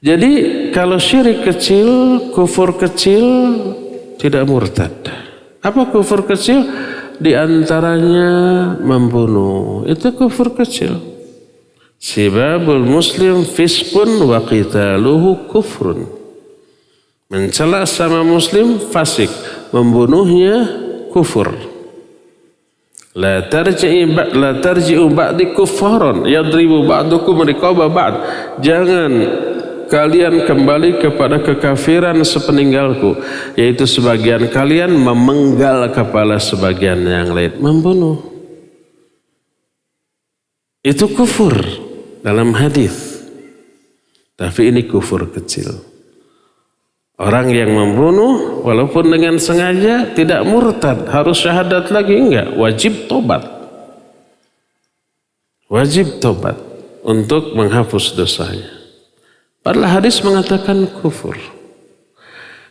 Jadi kalau syirik kecil, kufur kecil tidak murtad. Apa kufur kecil? Di antaranya membunuh. Itu kufur kecil. Sibabul muslim fiskun wa qitaluhu kufrun. Mencela sama muslim fasik, membunuhnya kufur. La tarji'u ba'di kuffaran yadribu ba'dukum riqaba ba'd. Jangan kalian kembali kepada kekafiran sepeninggalku, yaitu sebagian kalian memenggal kepala sebagian yang lain, membunuh. Itu kufur dalam hadis. Tapi ini kufur kecil. Orang yang membunuh walaupun dengan sengaja tidak murtad, harus syahadat lagi enggak, wajib tobat. Wajib tobat untuk menghapus dosanya. Padahal hadis mengatakan kufur.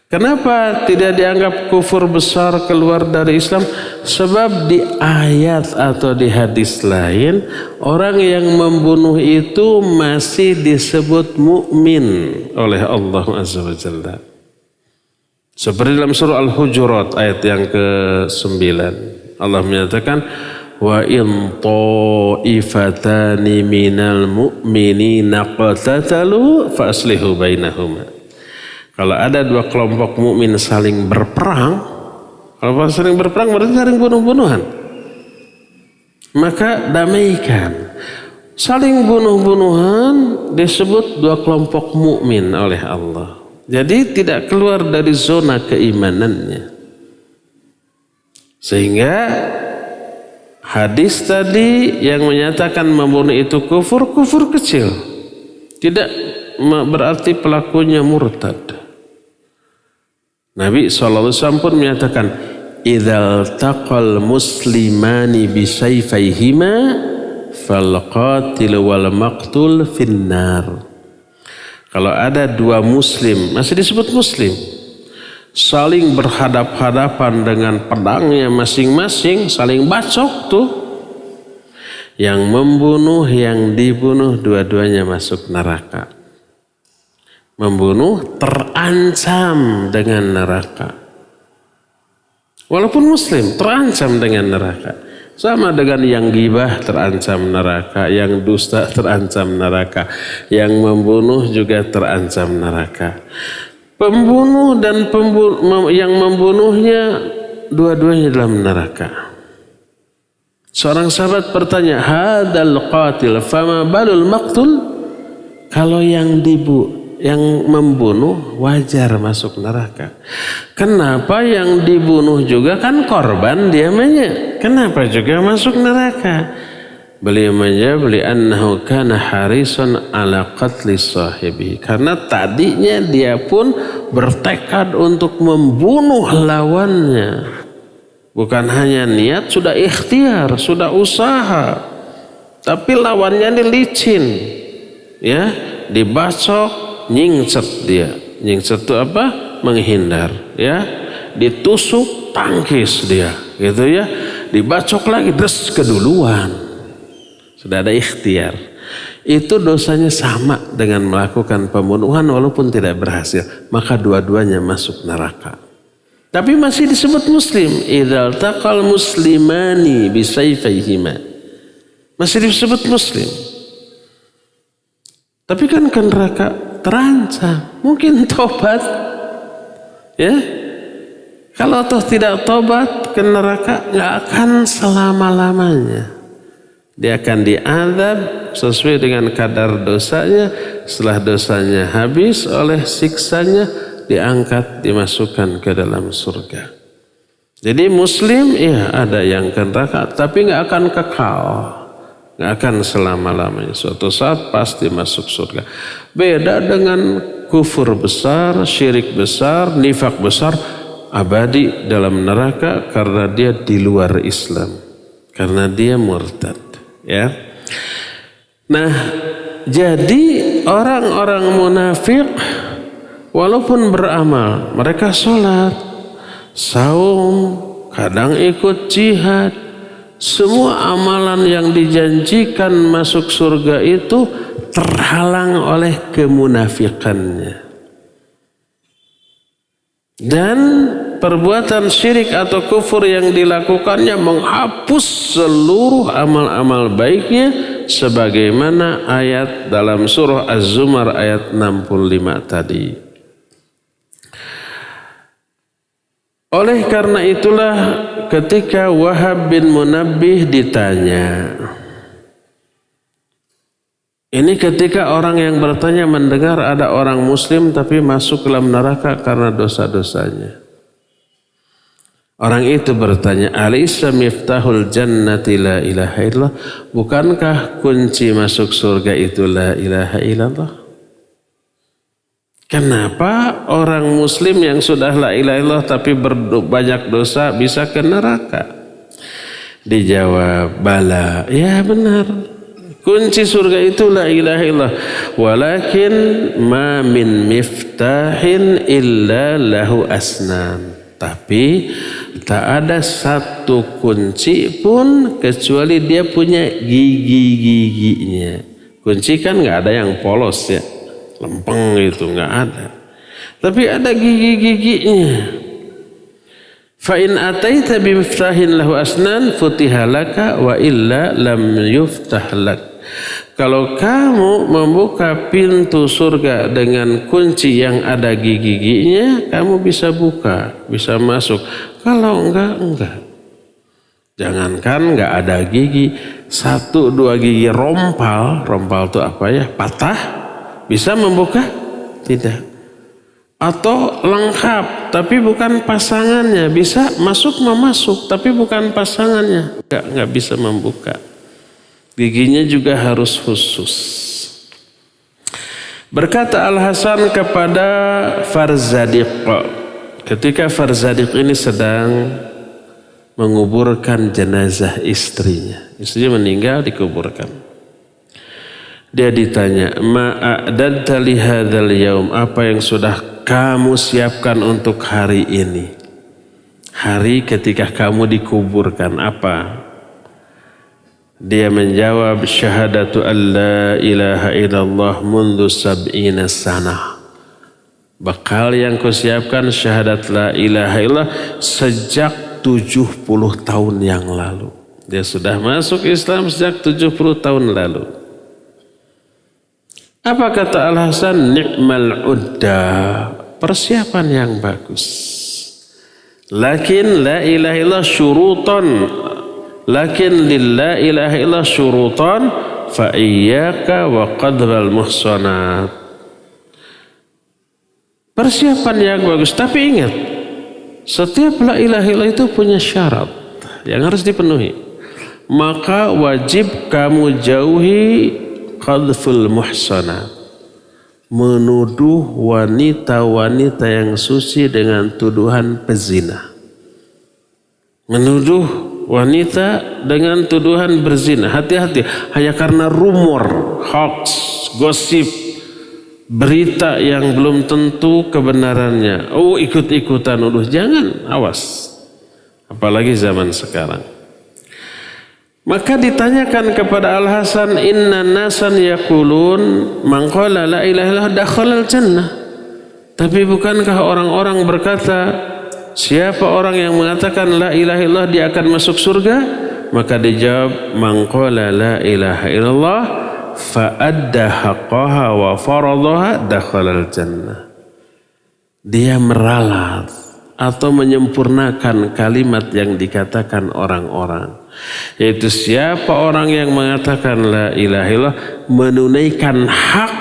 Kenapa tidak dianggap kufur besar keluar dari Islam? Sebab di ayat atau di hadis lain, orang yang membunuh itu masih disebut mukmin oleh Allah Azza wa Jalla. Seperti dalam surah Al-Hujurat ayat yang ke-9. Allah menyatakan, wa in ta'ifatani minal mu'minina qatatalu fa aslihu bainahuma. Kalau ada dua kelompok mukmin saling berperang, kalau saling berperang berarti saling bunuh-bunuhan. Maka damaikan. Saling bunuh-bunuhan disebut dua kelompok mukmin oleh Allah. Jadi tidak keluar dari zona keimanannya. Sehingga hadis tadi yang menyatakan membunuh itu kufur, kufur kecil. Tidak berarti pelakunya murtad. Nabi SAW pun menyatakan, idzal taqal muslimani bisayfayhima fal qatil wal maqtul finnar. Kalau ada dua muslim, masih disebut muslim, saling berhadap-hadapan dengan pedangnya masing-masing, saling bacok tuh, yang membunuh, yang dibunuh, dua-duanya masuk neraka. Membunuh terancam dengan neraka. Walaupun muslim terancam dengan neraka. Sama dengan yang gibah terancam neraka, yang dusta terancam neraka, yang membunuh juga terancam neraka. Pembunuh dan yang membunuhnya dua-duanya dalam neraka. Seorang sahabat bertanya, hadal qatil fama balul maqtul? Kalau yang membunuh wajar masuk neraka. Kenapa yang dibunuh juga kan korban dia namanya? Kenapa juga masuk neraka? Beliau menjawab li'annahu kana harisan ala qatli sahibi. Karena tadinya dia pun bertekad untuk membunuh lawannya. Bukan hanya niat, sudah ikhtiar, sudah usaha. Tapi lawannya ini licin. Ya, dibacok, nyingset dia. Nyingset itu apa? Menghindar, ya. Ditusuk, tangkis dia, gitu ya. Dibacok lagi, des keduluan. Sudah ada ikhtiar. Itu dosanya sama dengan melakukan pembunuhan walaupun tidak berhasil. Maka dua-duanya masuk neraka. Tapi masih disebut muslim. Idzal taqal muslimani bisayfayhima. Masih disebut muslim. Tapi kan ke neraka terancam. Mungkin tobat. Ya. Kalau toh tidak tobat ke neraka nggak akan selama-lamanya. Dia akan diazab sesuai dengan kadar dosanya. Setelah dosanya habis oleh siksanya, diangkat, dimasukkan ke dalam surga. Jadi muslim, ya ada yang ke neraka, tapi nggak akan kekal. Nggak akan selama-lamanya. Suatu saat pasti masuk surga. Beda dengan kufur besar, syirik besar, nifak besar, abadi dalam neraka karena dia di luar Islam. Karena dia murtad. Ya, nah jadi orang-orang munafik walaupun beramal, mereka sholat, saum, kadang ikut jihad, semua amalan yang dijanjikan masuk surga itu terhalang oleh kemunafikannya. Dan perbuatan syirik atau kufur yang dilakukannya menghapus seluruh amal-amal baiknya sebagaimana ayat dalam surah Az-Zumar ayat 65 tadi. Oleh karena itulah ketika Wahab bin Munabbih ditanya, ini ketika orang yang bertanya mendengar ada orang muslim tapi masuk ke dalam neraka karena dosa-dosanya. Orang itu bertanya, Alaysa miftahul jannati la ilaha illallah? Bukankah kunci masuk surga itu la ilaha illallah? Kenapa orang muslim yang sudah la ilaha illallah tapi banyak dosa bisa ke neraka? Dijawab, bala, ya benar. Kunci surga itu la ilaha illallah. Walakin ma min miftahin illa lahu asnan. Tapi tak ada satu kunci pun kecuali dia punya gigi-giginya. Kunci kan nggak ada yang polos ya, lempeng itu nggak ada. Tapi ada gigi-giginya. Fa in ataita bi miftahin lahu asnan futiha laka wa illa lam yuftah lak. Kalau kamu membuka pintu surga dengan kunci yang ada gigi-giginya, kamu bisa buka, bisa masuk. Kalau enggak. Jangankan enggak ada gigi, 1-2 gigi rompal itu apa ya? Patah, bisa membuka? Tidak. Atau lengkap, tapi bukan pasangannya, bisa masuk memasuk, tapi bukan pasangannya, enggak bisa membuka. Giginya juga harus khusus. Berkata Al-Hasan kepada Farzadiq, ketika Farzadiq ini sedang menguburkan jenazah istrinya. Istrinya meninggal, dikuburkan. Dia ditanya, ma'adadta li hadzal yaum, apa yang sudah kamu siapkan untuk hari ini? Hari ketika kamu dikuburkan, apa? Dia menjawab, syahadatu an la ilaha illallah mundu sab'ina sanah. Bekal yang kusiapkan syahadat la ilaha illallah sejak 70 tahun yang lalu. Dia sudah masuk Islam sejak 70 tahun lalu. Apa kata Al-Hasan? Ni'mal udda, persiapan yang bagus. Lakin la ilaha illallah syurutan. Lakin lillah ilaha illallah syurutan fa iyyaka wa qadral muhsanat. Persiapan yang bagus, tapi ingat, setiap la ilaha illallah itu punya syarat yang harus dipenuhi. Maka wajib kamu jauhi qadful muhsanat, menuduh wanita-wanita yang suci dengan tuduhan pezina. Menuduh wanita dengan tuduhan berzina. Hati-hati, hanya karena rumor, hoax, gosip, berita yang belum tentu kebenarannya. Oh, ikut-ikutan nuduh, jangan, awas. Apalagi zaman sekarang. Maka ditanyakan kepada Al-Hasan, inna nasan yaqulun man qala la ilaha illallah dakhalal jannah. Tapi bukankah orang-orang berkata, siapa orang yang mengatakan la ilaha illallah dia akan masuk surga? Maka dijawab, man qala la ilaha illallah fa adda haqqaha wa faradaha dakhalal jannah. Dia meralat atau menyempurnakan kalimat yang dikatakan orang-orang, yaitu siapa orang yang mengatakan la ilaha illallah, menunaikan hak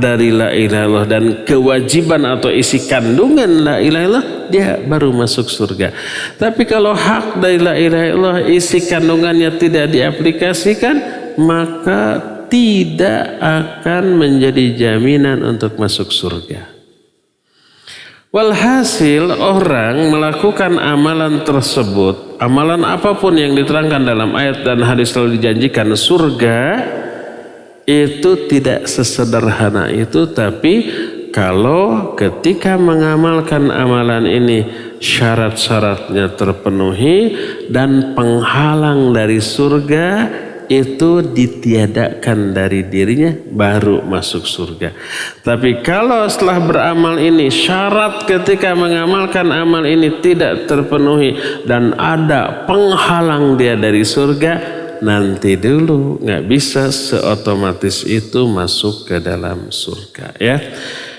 dari la ilaha illallah dan kewajiban atau isi kandungan la ilaha illallah, dia baru masuk surga. Tapi kalau hak dari la ilaha illallah isi kandungannya tidak diaplikasikan, maka tidak akan menjadi jaminan untuk masuk surga. Walhasil orang melakukan amalan tersebut, amalan apapun yang diterangkan dalam ayat dan hadis selalu dijanjikan surga, itu tidak sesederhana itu. Tapi kalau ketika mengamalkan amalan ini syarat-syaratnya terpenuhi dan penghalang dari surga itu ditiadakan dari dirinya, baru masuk surga. Tapi kalau setelah beramal ini syarat ketika mengamalkan amal ini tidak terpenuhi dan ada penghalang dia dari surga, nanti dulu, nggak bisa seotomatis itu masuk ke dalam surga, ya.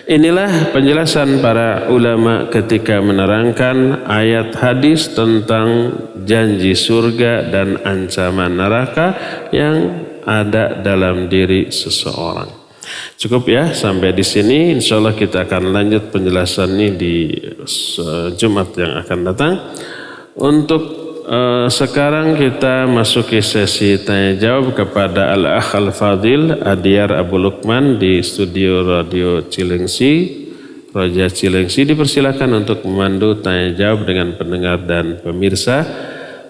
Inilah penjelasan para ulama ketika menerangkan ayat hadis tentang janji surga dan ancaman neraka yang ada dalam diri seseorang. Cukup ya sampai di sini. Insya Allah kita akan lanjut penjelasan ini di Jumat yang akan datang. Untuk sekarang kita masuki sesi tanya jawab kepada Al-Akh Al-Fadil Adiyar Abu Lukman di studio Radio Cilengsi, Raja Cilengsi. Dipersilakan untuk memandu tanya jawab dengan pendengar dan pemirsa.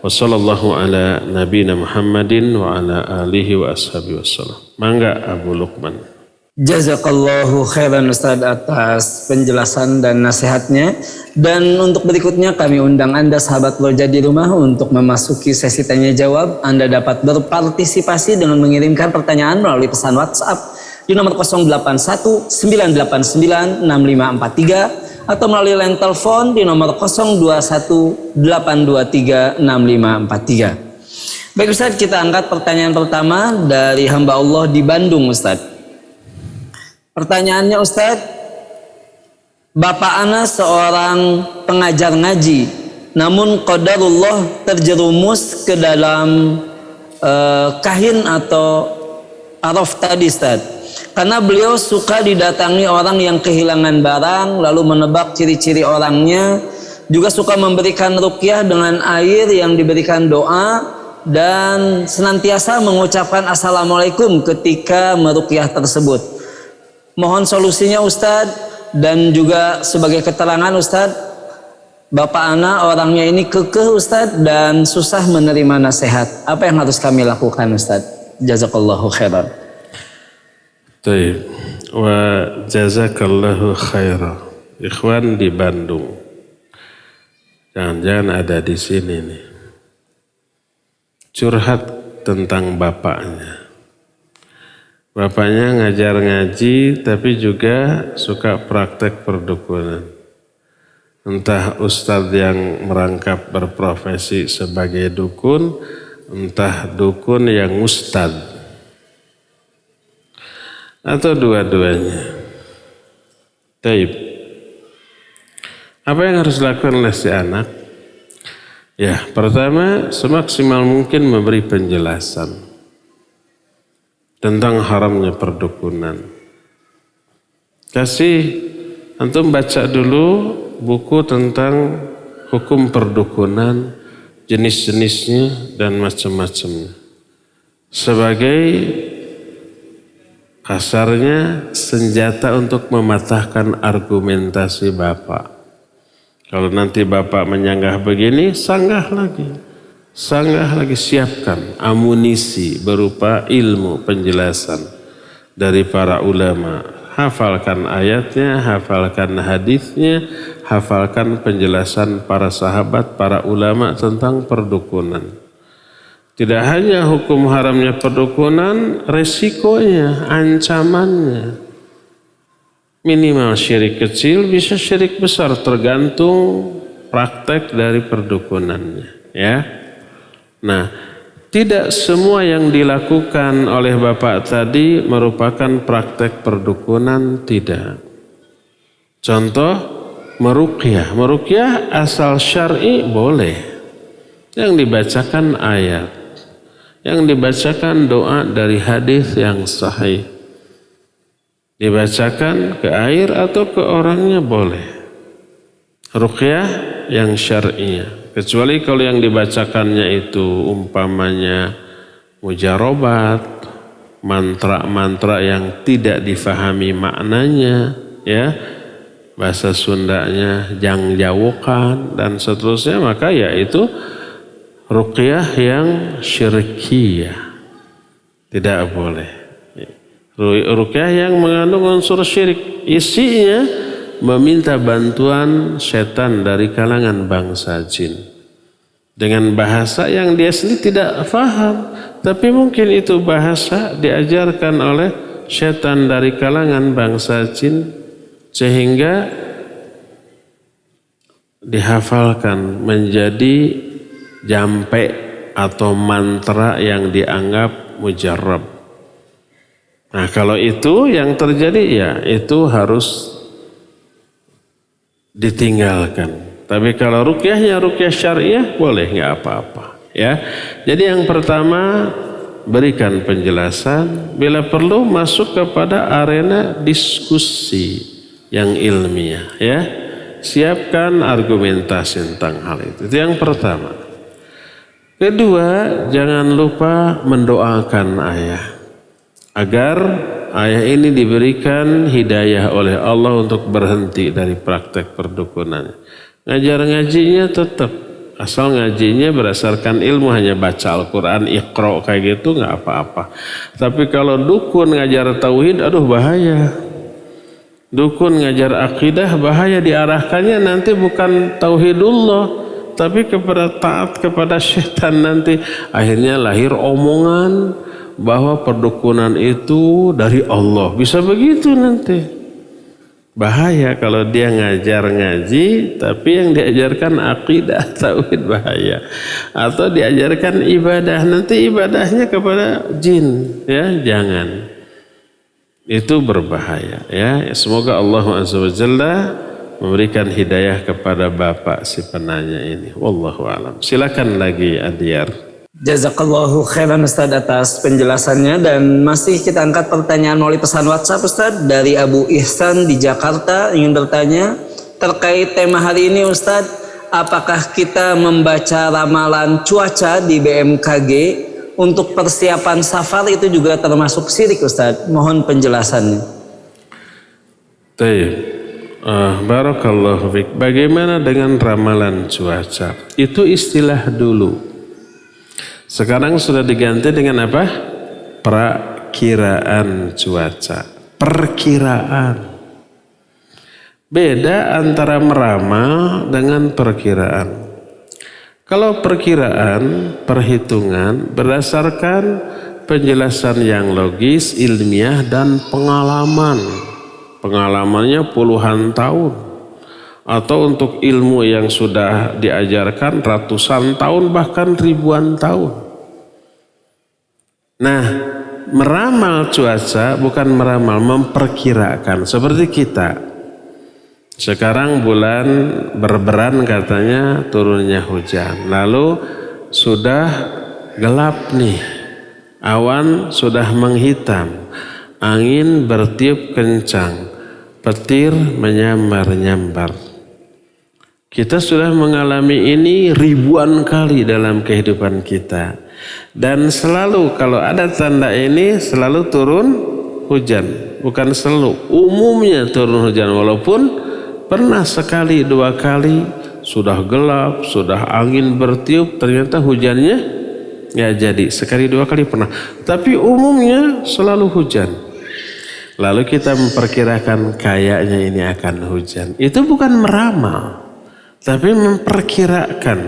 Wassallallahu ala nabiyina Muhammadin wa ala alihi wa ashabihi wassalam. Mangga Abu Lukman. Jazakallahu khairan Ustaz atas penjelasan dan nasihatnya. Dan untuk berikutnya kami undang Anda sahabat Roja di rumah untuk memasuki sesi tanya jawab. Anda dapat berpartisipasi dengan mengirimkan pertanyaan melalui pesan WhatsApp di nomor 081 989 6543 atau melalui line telepon di nomor 021 823 6543. Baik Ustaz, kita angkat pertanyaan pertama dari hamba Allah di Bandung Ustaz. Pertanyaannya Ustaz, bapak ana seorang pengajar ngaji, namun qadarullah terjerumus ke dalam kahin atau araf tadi Ustaz. Karena beliau suka didatangi orang yang kehilangan barang, lalu menebak ciri-ciri orangnya, juga suka memberikan ruqyah dengan air yang diberikan doa, dan senantiasa mengucapkan assalamualaikum ketika meruqyah tersebut. Mohon solusinya Ustadz, dan juga sebagai keterangan Ustadz, bapak anak orangnya ini kekeh Ustadz dan susah menerima nasihat. Apa yang harus kami lakukan Ustadz? Jazakallahu khairan. Baik, wa jazakallahu khairan. Ikhwan di Bandung, jangan-jangan ada di sini nih, curhat tentang bapaknya. Bapaknya ngajar ngaji tapi juga suka praktek perdukunan. Entah ustadz yang merangkap berprofesi sebagai dukun, entah dukun yang ustadz, atau dua-duanya. Taib. Apa yang harus dilakukan oleh si anak? Ya, pertama semaksimal mungkin memberi penjelasan tentang haramnya perdukunan. Antum baca dulu buku tentang hukum perdukunan, jenis-jenisnya dan macam-macamnya. Sebagai kasarnya senjata untuk mematahkan argumentasi Bapak. Kalau nanti Bapak menyanggah begini, sanggah lagi, siapkan amunisi berupa ilmu penjelasan dari para ulama. Hafalkan ayatnya, hafalkan hadisnya, hafalkan penjelasan para sahabat, para ulama tentang perdukunan. Tidak hanya hukum haramnya perdukunan, resikonya, ancamannya. Minimal syirik kecil, bisa syirik besar, tergantung praktek dari perdukunannya. Ya. Nah, tidak semua yang dilakukan oleh Bapak tadi merupakan praktek perdukunan, tidak. Contoh, meruqyah. Meruqyah asal syar'i boleh. Yang dibacakan ayat. Yang dibacakan doa dari hadis yang sahih. Dibacakan ke air atau ke orangnya boleh. Ruqyah yang syar'iyah. Kecuali kalau yang dibacakannya itu umpamanya mujarobat, mantra-mantra yang tidak difahami maknanya, ya, bahasa Sundanya jangjawukan dan seterusnya, maka ya itu ruqyah yang syirkiyah. Tidak boleh. Ruqyah yang mengandung unsur syirik, isinya meminta bantuan setan dari kalangan bangsa jin dengan bahasa yang dia sendiri tidak faham, tapi mungkin itu bahasa diajarkan oleh setan dari kalangan bangsa jin sehingga dihafalkan menjadi jampe atau mantra yang dianggap mujarrab. Nah, kalau itu yang terjadi, ya itu harus ditinggalkan. Tapi kalau ruqyahnya ruqyah syariah boleh, nggak apa-apa. Ya, jadi yang pertama berikan penjelasan, bila perlu masuk kepada arena diskusi yang ilmiah. Ya, siapkan argumentasi tentang hal itu. Itu yang pertama. Kedua, jangan lupa mendoakan ayah agar ayah ini diberikan hidayah oleh Allah untuk berhenti dari praktek perdukunannya. Ngajar ngajinya tetap, asal ngajinya berdasarkan ilmu, hanya baca Al-Quran, Iqra kayak gitu nggak apa-apa. Tapi kalau dukun ngajar tauhid, aduh bahaya. Dukun ngajar akidah bahaya, diarahkannya nanti bukan tauhidullah, tapi kepada taat kepada syaitan nanti. Akhirnya lahir omongan bahwa perdukunan itu dari Allah. Bisa begitu nanti. Bahaya kalau dia ngajar ngaji tapi yang diajarkan akidah tauhid, bahaya. Atau diajarkan ibadah, nanti ibadahnya kepada jin, ya jangan. Itu berbahaya, ya. Semoga Allah Azza wa Jalla memberikan hidayah kepada Bapak si penanya ini. Wallahu a'lam. Silakan lagi Adiar. Jazakallahu khairan Ustaz atas penjelasannya, dan masih kita angkat pertanyaan melalui pesan WhatsApp Ustaz dari Abu Ihsan di Jakarta, ingin bertanya terkait tema hari ini Ustaz, apakah kita membaca ramalan cuaca di BMKG untuk persiapan safar itu juga termasuk syirik Ustaz? Mohon penjelasannya. Baik. Barakallahu fiik. Bagaimana dengan ramalan cuaca? Itu istilah dulu. Sekarang sudah diganti dengan apa? Prakiraan cuaca. Perkiraan. Beda antara meramal dengan perkiraan. Kalau perkiraan, perhitungan berdasarkan penjelasan yang logis, ilmiah dan pengalaman. Pengalamannya puluhan tahun. Atau untuk ilmu yang sudah diajarkan ratusan tahun bahkan ribuan tahun. Nah, meramal cuaca bukan meramal, memperkirakan. Seperti kita. Sekarang bulan berberan katanya turunnya hujan. Lalu sudah gelap nih. awan sudah menghitam, angin bertiup kencang, petir menyambar-nyambar. Kita sudah mengalami ini ribuan kali dalam kehidupan kita. Dan selalu kalau ada tanda ini selalu turun hujan. Bukan selalu, umumnya turun hujan. Walaupun pernah sekali dua kali sudah gelap, sudah angin bertiup, ternyata hujannya ya jadi. Sekali dua kali pernah. Tapi umumnya selalu hujan. Lalu kita memperkirakan kayaknya ini akan hujan. Itu bukan meramal, tapi memperkirakan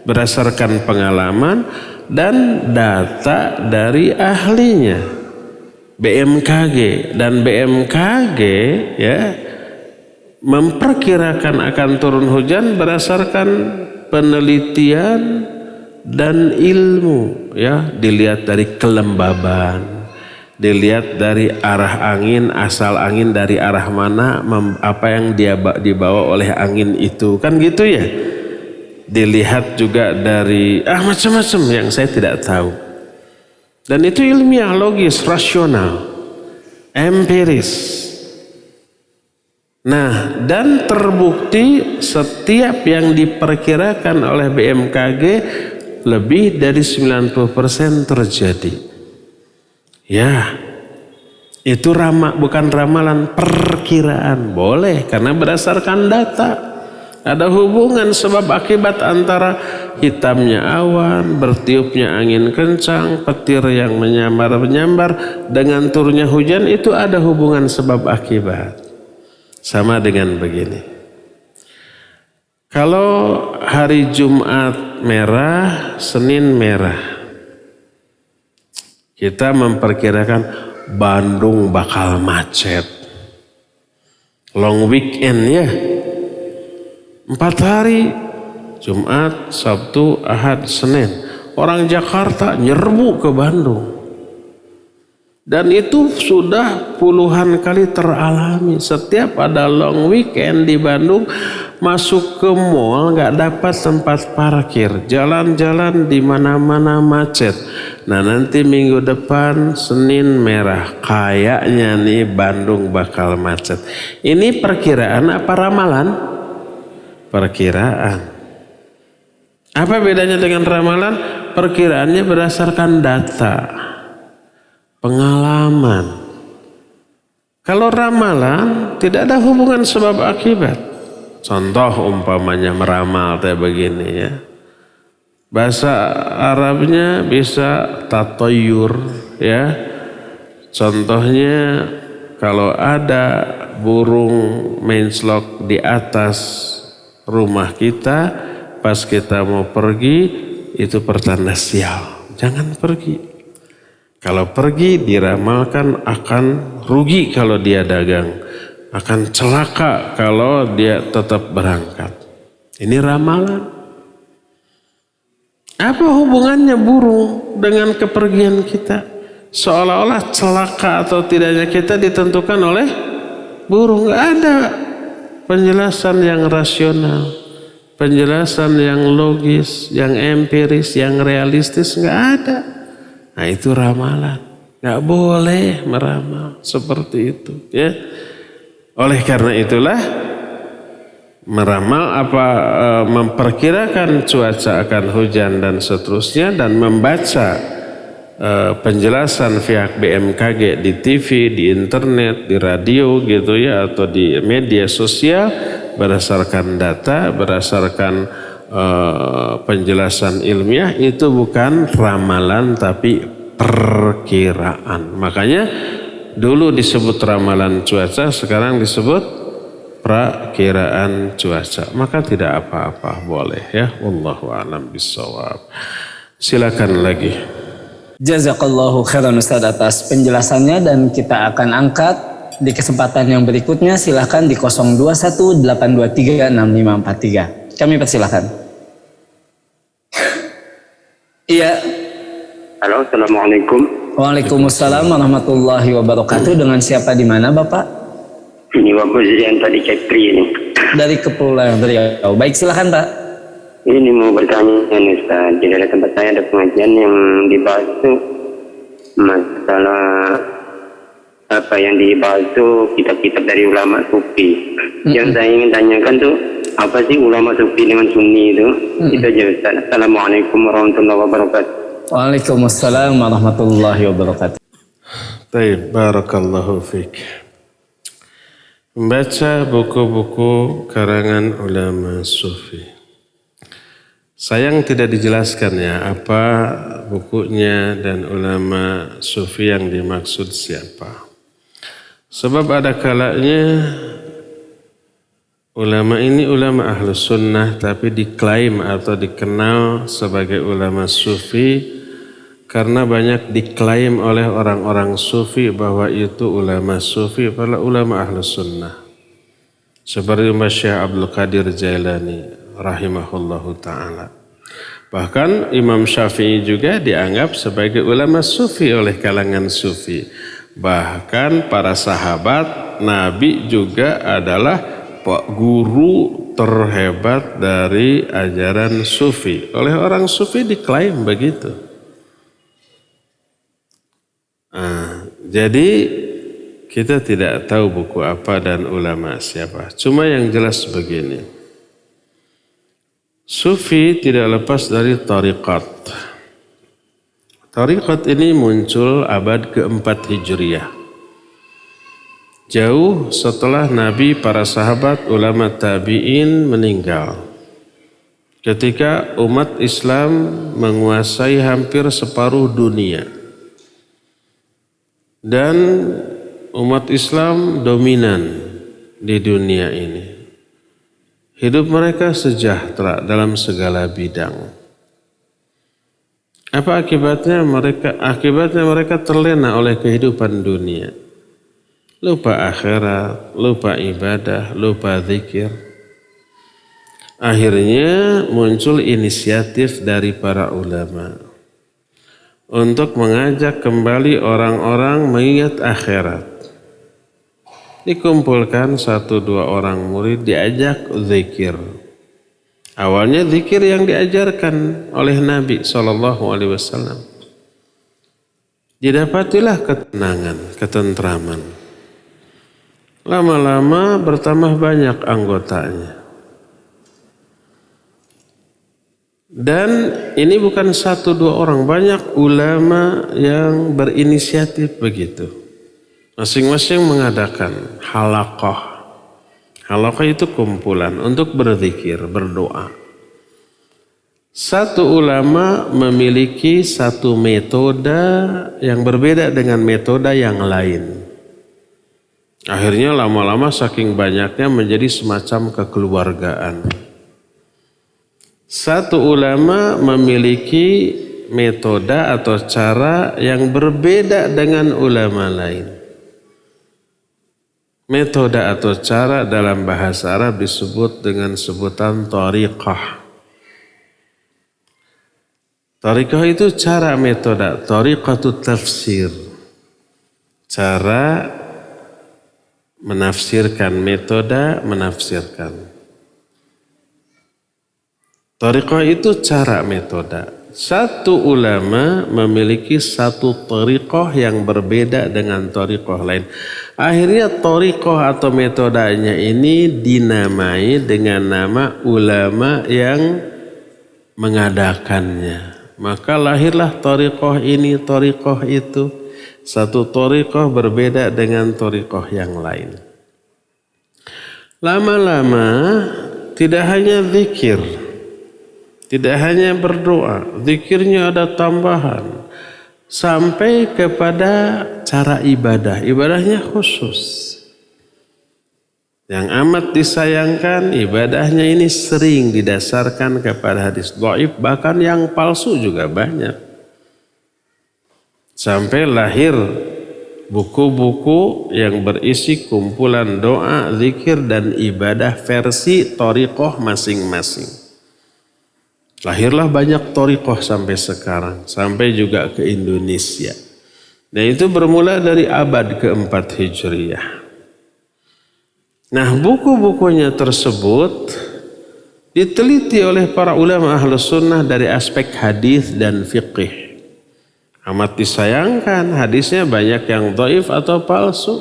berdasarkan pengalaman dan data dari ahlinya. BMKG dan BMKG ya memperkirakan akan turun hujan berdasarkan penelitian dan ilmu ya, dilihat dari kelembaban, dilihat dari arah angin, asal angin dari arah mana, apa yang dia dibawa oleh angin itu, kan gitu ya. Dilihat juga dari macam-macam yang saya tidak tahu. Dan itu ilmiah, logis, rasional, empiris. Nah, dan terbukti setiap yang diperkirakan oleh BMKG lebih dari 90% terjadi. Ya, itu bukan ramalan, perkiraan. Boleh, karena berdasarkan data. Ada hubungan sebab akibat antara hitamnya awan, bertiupnya angin kencang, petir yang menyambar-menyambar dengan turunnya hujan, itu ada hubungan sebab akibat. Sama dengan begini. Kalau hari Jumat merah, Senin merah, kita memperkirakan Bandung bakal macet. Long weekend ya. 4 hari, Jumat, Sabtu, Ahad, Senin. Orang Jakarta nyerbu ke Bandung. Dan itu sudah puluhan kali teralami. Setiap ada long weekend di Bandung, masuk ke mall gak dapat tempat parkir. Jalan-jalan di mana-mana macet. Nah, nanti minggu depan Senin merah. Kayaknya nih Bandung bakal macet. Ini perkiraan apa ramalan? Perkiraan. Apa bedanya dengan ramalan? Perkiraannya berdasarkan data, pengalaman. Kalau ramalan tidak ada hubungan sebab akibat. Contoh umpamanya meramal kayak begini ya. Bahasa Arabnya bisa tatoyur ya. Contohnya kalau ada burung menclok di atas rumah kita, pas kita mau pergi, itu pertanda sial. Jangan pergi. Kalau pergi diramalkan akan rugi kalau dia dagang. Akan celaka kalau dia tetap berangkat. Ini ramalan. Apa hubungannya burung dengan kepergian kita? Seolah-olah celaka atau tidaknya kita ditentukan oleh burung. Gak ada penjelasan yang rasional, penjelasan yang logis, yang empiris, yang realistis, nggak ada. Nah itu ramalan, nggak boleh meramal seperti itu. Ya, oleh karena itulah meramal memperkirakan cuaca akan hujan dan seterusnya, dan membaca penjelasan pihak BMKG di TV, di internet, di radio gitu ya, atau di media sosial berdasarkan data, berdasarkan penjelasan ilmiah, itu bukan ramalan tapi perkiraan. Makanya dulu disebut ramalan cuaca, sekarang disebut prakiraan cuaca. Maka tidak apa-apa, boleh ya. Wallahu a'lam bishawab. Silakan lagi. Jazakallahu khairan Ustaz atas penjelasannya, dan kita akan angkat di kesempatan yang berikutnya. Silahkan di 0218236543. Kami persilahkan. Iya. Halo, assalamualaikum. Waalaikumsalam warahmatullahi wabarakatuh. Dengan siapa di mana Bapak? Ini Bapak yang tadi Kepri ini. Dari Kepulauan Riau. Baik, silakan Pak. Ini mau bertanya Ustaz, di daerah tempat saya ada pengajian yang dibahas itu masalah apa yang dibahas itu kitab-kitab dari ulama sufi. Yang saya ingin tanyakan tuh apa sih ulama sufi dengan sunni itu? Itu aja Ustaz. Assalamualaikum warahmatullahi wabarakatuh. Waalaikumsalam warahmatullahi wabarakatuh. Baik, barakallahu fiik. Membaca buku-buku karangan ulama sufi. Sayang tidak dijelaskan ya apa bukunya dan ulama sufi yang dimaksud siapa. Sebab ada kalanya ulama ini ulama ahlus sunnah tapi diklaim atau dikenal sebagai ulama sufi karena banyak diklaim oleh orang-orang sufi bahwa itu ulama sufi adalah ulama ahlus sunnah. Seperti Syekh Abdul Qadir Jailani rahimahullahu ta'ala. Bahkan Imam Syafi'i juga dianggap sebagai ulama sufi oleh kalangan sufi. Bahkan para sahabat Nabi juga adalah guru terhebat dari ajaran sufi. Oleh orang sufi diklaim begitu. Jadi kita tidak tahu buku apa dan ulama siapa. Cuma yang jelas begini. Sufi tidak lepas dari tariqat. Tariqat ini muncul abad keempat Hijriah. Jauh setelah Nabi, para sahabat, ulama tabi'in meninggal. Ketika umat Islam menguasai hampir separuh dunia. Dan umat Islam dominan di dunia ini. Hidup mereka sejahtera dalam segala bidang. Apa akibatnya? Akibatnya mereka terlena oleh kehidupan dunia. Lupa akhirat, lupa ibadah, lupa zikir. Akhirnya muncul inisiatif dari para ulama untuk mengajak kembali orang-orang mengingat akhirat. Dikumpulkan 1-2 orang murid diajak zikir. Awalnya zikir yang diajarkan oleh Nabi SAW. Didapatilah ketenangan, ketentraman. Lama-lama bertambah banyak anggotanya. Dan ini bukan 1-2 orang, banyak ulama yang berinisiatif begitu. Masing-masing mengadakan halaqah. Halaqah itu kumpulan untuk berzikir, berdoa. Satu ulama memiliki satu metode yang berbeda dengan metode yang lain. Akhirnya lama-lama saking banyaknya menjadi semacam kekeluargaan. Satu ulama memiliki metode atau cara yang berbeda dengan ulama lain. Metode atau cara dalam bahasa Arab disebut dengan sebutan tariqah. Tariqah itu cara metode, tariqatut tafsir. Cara menafsirkan, metode menafsirkan. Tariqah itu cara metode. Satu ulama memiliki satu tariqah yang berbeda dengan tariqah lain. Akhirnya tariqah atau metodenya ini dinamai dengan nama ulama yang mengadakannya. Maka lahirlah tariqah ini, tariqah itu. Satu tariqah berbeda dengan tariqah yang lain. Lama-lama tidak hanya zikir. Tidak hanya berdoa, zikirnya ada tambahan. Sampai kepada cara ibadah, ibadahnya khusus. Yang amat disayangkan, ibadahnya ini sering didasarkan kepada hadis dhaif, bahkan yang palsu juga banyak. Sampai lahir buku-buku yang berisi kumpulan doa, zikir, dan ibadah versi thariqah masing-masing. Lahirlah banyak thariqah sampai sekarang, sampai juga ke Indonesia. Dan itu bermula dari abad keempat Hijriah. Nah, buku-bukunya tersebut diteliti oleh para ulama ahlus sunnah dari aspek hadis dan fiqih. Amat disayangkan hadisnya banyak yang dhaif atau palsu.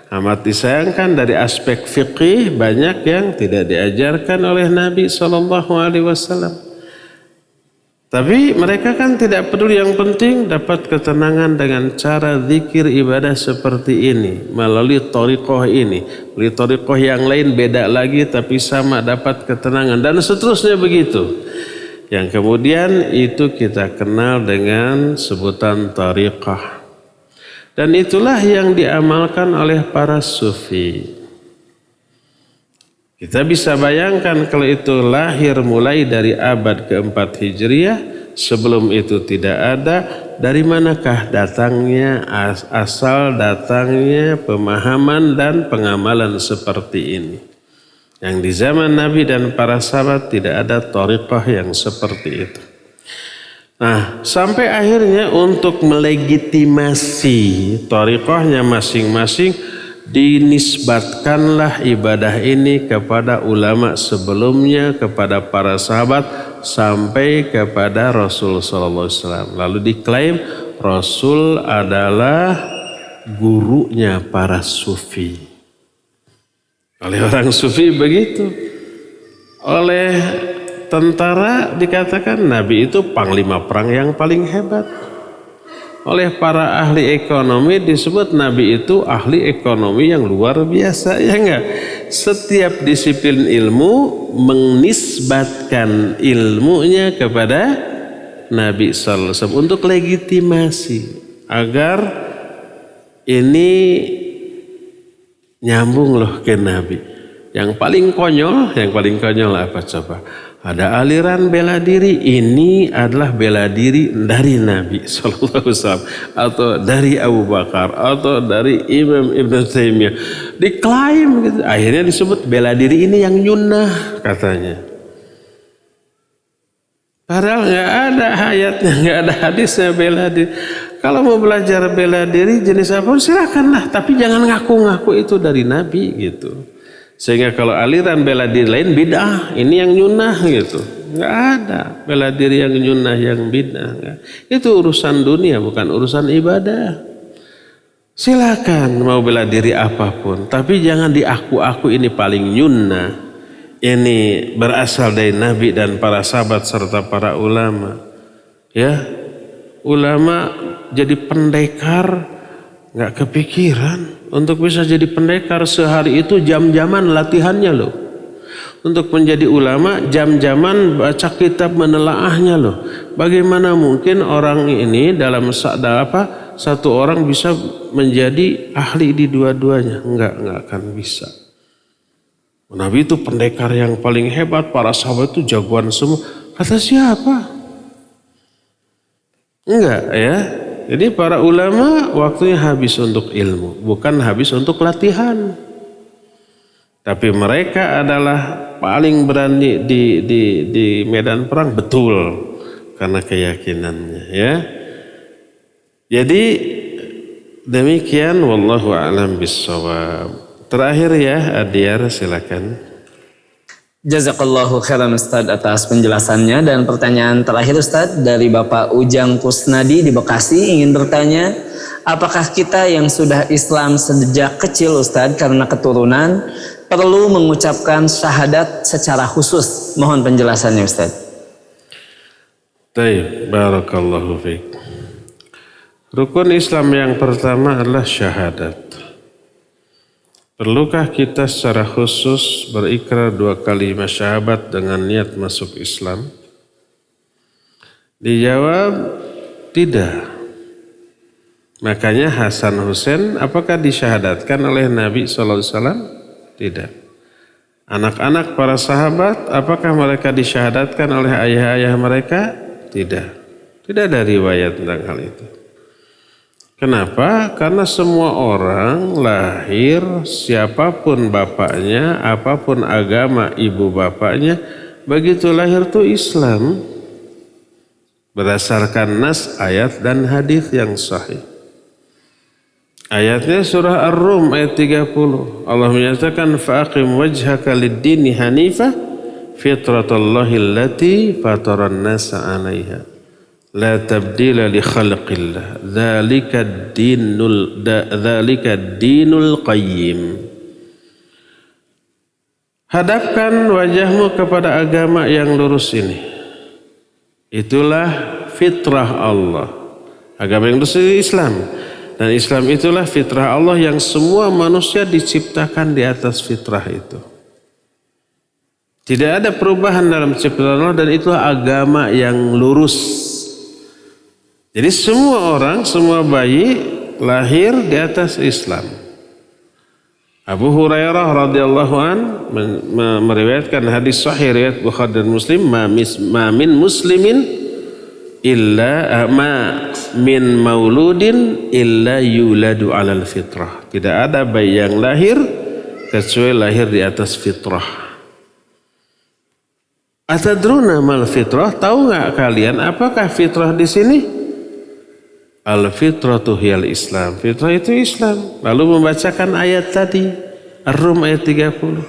Amat disayangkan dari aspek fikih banyak yang tidak diajarkan oleh Nabi SAW. Tapi mereka kan tidak peduli, yang penting dapat ketenangan dengan cara zikir ibadah seperti ini. Melalui thariqah ini. Melalui thariqah yang lain beda lagi tapi sama dapat ketenangan. Dan seterusnya begitu. Yang kemudian itu kita kenal dengan sebutan thariqah. Dan itulah yang diamalkan oleh para sufi. Kita bisa bayangkan kalau itu lahir mulai dari abad keempat Hijriah, sebelum itu tidak ada, dari manakah datangnya, asal datangnya pemahaman dan pengamalan seperti ini. Yang di zaman Nabi dan para sahabat tidak ada thariqah yang seperti itu. Nah, sampai akhirnya untuk melegitimasi thariqahnya masing-masing, dinisbatkanlah ibadah ini kepada ulama sebelumnya, kepada para sahabat, sampai kepada Rasul SAW. Lalu diklaim Rasul adalah gurunya para sufi. Oleh orang sufi begitu. Oleh tentara dikatakan Nabi itu panglima perang yang paling hebat. Oleh para ahli ekonomi disebut Nabi itu ahli ekonomi yang luar biasa, ya enggak? Setiap disiplin ilmu menisbatkan ilmunya kepada Nabi sallallahu alaihi wasallam untuk legitimasi agar ini nyambung loh ke Nabi. Yang paling konyol apa coba? Ada aliran bela diri, ini adalah bela diri dari Nabi sallallahu alaihi wasallam atau dari Abu Bakar atau dari Imam Ibn Taimiyah. Diklaim gitu. Akhirnya disebut bela diri ini yang nyunnah katanya. Padahal nggak ada ayatnya, nggak ada hadisnya bela diri. Kalau mau belajar bela diri jenis apa silakanlah, tapi jangan ngaku-ngaku itu dari Nabi gitu. Sehingga kalau aliran bela diri lain bid'ah, ini yang nyunnah gitu. Nggak ada bela diri yang nyunnah yang bid'ah. Itu urusan dunia, bukan urusan ibadah. Silakan mau bela diri apapun, tapi jangan diaku-aku ini paling nyunnah. Ini berasal dari Nabi dan para sahabat serta para ulama. Ya, ulama jadi pendekar nggak kepikiran. Untuk bisa jadi pendekar sehari itu jam-jaman latihannya loh. Untuk menjadi ulama jam-jaman baca kitab menelaahnya loh. Bagaimana mungkin orang ini dalam satu orang bisa menjadi ahli di dua-duanya? Enggak akan bisa. Nabi itu pendekar yang paling hebat, para sahabat itu jagoan semua. Kata siapa? Enggak ya. Jadi para ulama waktunya habis untuk ilmu, bukan habis untuk latihan. Tapi mereka adalah paling berani di medan perang, betul, karena keyakinannya ya. Jadi demikian, wallahu a'lam bissawab. Terakhir ya, Adyar silakan. Jazakallahu khairan Ustadz atas penjelasannya. Dan pertanyaan terakhir Ustadz dari Bapak Ujang Kusnadi di Bekasi ingin bertanya, apakah kita yang sudah Islam sejak kecil Ustadz karena keturunan perlu mengucapkan syahadat secara khusus? Mohon penjelasannya Ustadz. Baik, barakallahu fiik. Rukun Islam yang pertama adalah syahadat. Perlukah kita secara khusus berikrar 2 kalimat syahadat dengan niat masuk Islam? Dijawab tidak. Makanya Hasan Hussein apakah disyahadatkan oleh Nabi SAW? Tidak. Anak-anak para sahabat apakah mereka disyahadatkan oleh ayah-ayah mereka? Tidak. Tidak ada riwayat tentang hal itu. Kenapa? Karena semua orang lahir, siapapun bapaknya, apapun agama ibu bapaknya, begitu lahir tuh Islam. Berdasarkan nas, ayat dan hadis yang sahih. Ayatnya surah Ar-Rum ayat 30. Allah menyatakan fa'aqim wajhaka lid-dini hanifah fitratallahi allati fataran nasa 'alaiha. La tabdila li khalqillah. Dzalika dinul qayyim. Hadapkan wajahmu kepada agama yang lurus ini. Itulah fitrah Allah. Agama yang lurus itu Islam. Dan Islam itulah fitrah Allah yang semua manusia diciptakan di atas fitrah itu. Tidak ada perubahan dalam ciptaan Allah dan itulah agama yang lurus. Jadi semua orang, semua bayi lahir di atas Islam. Abu Hurairah radhiyallahu an meriwayatkan hadis sahih riwayat Bukhari dan Muslim, ma min muslimin illa min mauludin illa yuladu alal fitrah. Tidak ada bayi yang lahir kecuali lahir di atas fitrah. Atadruna mal fitrah? Tahu nggak kalian apakah fitrah di sini? Al-fitratu hiyal Islam. Fitrah itu Islam. Lalu membacakan ayat tadi. Ar-Rum ayat 30.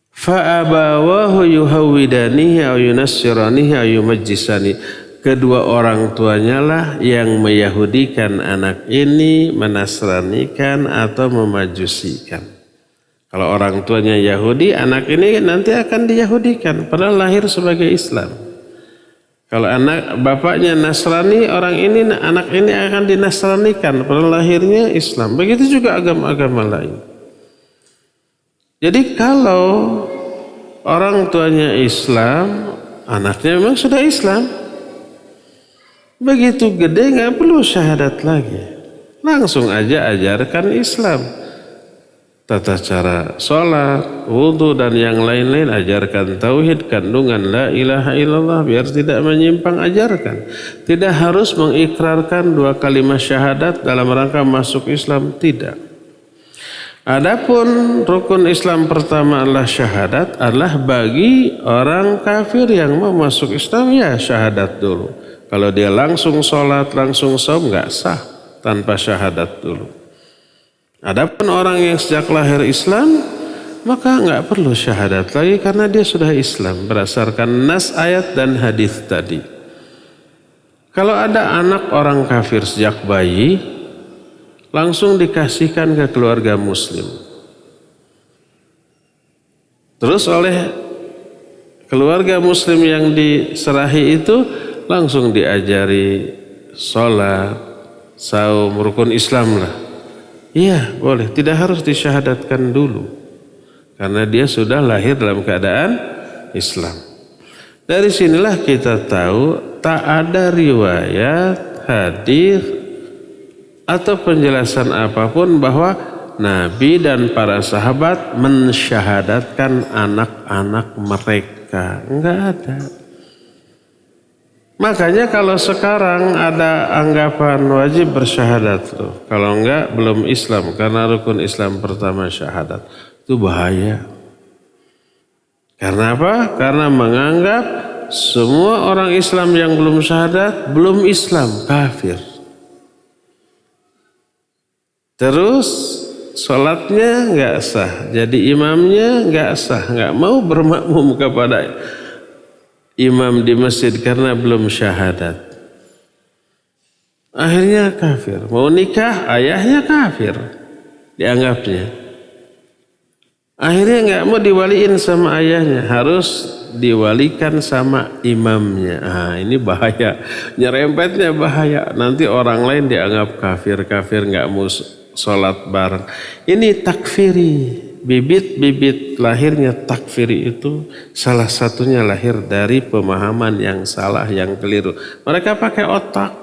Fa'abawahu yuhawwidanihi au yunassiranihi au yumajjisani. Kedua orang tuanya lah yang meyahudikan anak ini, menasranikan atau memajusikan. Kalau orang tuanya Yahudi, anak ini nanti akan diyahudikan. Padahal lahir sebagai Islam. Kalau bapaknya Nasrani, anak ini akan dinasranikan, padahal lahirnya Islam. Begitu juga agama-agama lain. Jadi kalau orang tuanya Islam, anaknya memang sudah Islam. Begitu gede nggak perlu syahadat lagi. Langsung aja ajarkan Islam. Tata cara sholat, wudhu dan yang lain-lain, ajarkan tauhid, kandungan la ilaha illallah biar tidak menyimpang, ajarkan. Tidak harus mengikrarkan 2 kalimat syahadat dalam rangka masuk Islam, tidak. Adapun rukun Islam pertama adalah syahadat, adalah bagi orang kafir yang mau masuk Islam, ya syahadat dulu. Kalau dia langsung sholat, langsung saum, nggak sah tanpa syahadat dulu. Adapun orang yang sejak lahir Islam, maka nggak perlu syahadat lagi karena dia sudah Islam berdasarkan nas ayat dan hadis tadi. Kalau ada anak orang kafir sejak bayi, langsung dikasihkan ke keluarga Muslim. Terus oleh keluarga Muslim yang diserahi itu langsung diajari sholat, saum, rukun Islam lah. Iya boleh, tidak harus disyahadatkan dulu. Karena dia sudah lahir dalam keadaan Islam. Dari sinilah kita tahu tak ada riwayat, hadis atau penjelasan apapun bahwa Nabi dan para sahabat mensyahadatkan anak-anak mereka. Enggak ada. Makanya kalau sekarang ada anggapan wajib bersyahadat loh. Kalau enggak belum Islam, karena rukun Islam pertama syahadat. Itu bahaya. Karena apa? Karena menganggap semua orang Islam yang belum syahadat belum Islam, kafir. Terus sholatnya enggak sah, jadi imamnya enggak sah, enggak mau bermakmum kepada imam di masjid karena belum syahadat. Akhirnya kafir. Mau nikah, ayahnya kafir dianggapnya. Akhirnya nggak mau diwaliin sama ayahnya, harus diwalikan sama imamnya. Ah, ini bahaya. Nyerempetnya bahaya. Nanti orang lain dianggap kafir nggak mau sholat bareng. Ini takfiri. Bibit-bibit lahirnya takfiri itu salah satunya lahir dari pemahaman yang salah, yang keliru. Mereka pakai otak.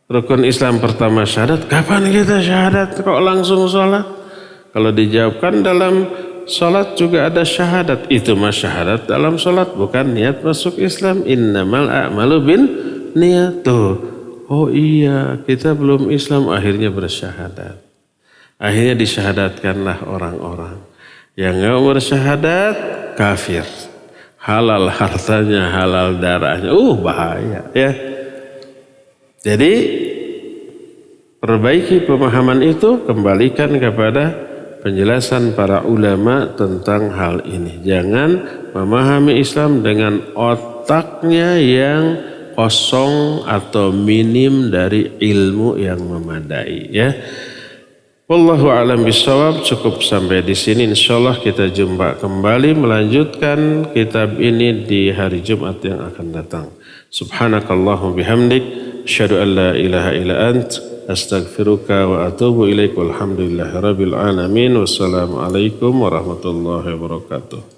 Rukun Islam pertama syahadat. Kapan kita syahadat kok langsung sholat? Kalau dijawabkan dalam sholat juga ada syahadat. Itu mah syahadat dalam sholat, bukan niat masuk Islam. Innamal a'malu bin niat. Oh iya, kita belum Islam, akhirnya bersyahadat. Akhirnya disyahadatkanlah orang-orang yang nggak bersyahadat, kafir. Halal hartanya, halal darahnya. Bahaya ya. Jadi perbaiki pemahaman itu, kembalikan kepada penjelasan para ulama tentang hal ini. Jangan memahami Islam dengan otaknya yang kosong atau minim dari ilmu yang memadai ya. Wallahu a'lam bishawab. Cukup sampai di sini. Insyaallah kita jumpa kembali melanjutkan kitab ini di hari Jumat yang akan datang. Subhanakallahumma bihamdik asyhadu an la ilaha illa ant astaghfiruka wa atubu ilaik. Walhamdulillahirabbil alamin. Wassalamualaikum warahmatullahi wabarakatuh.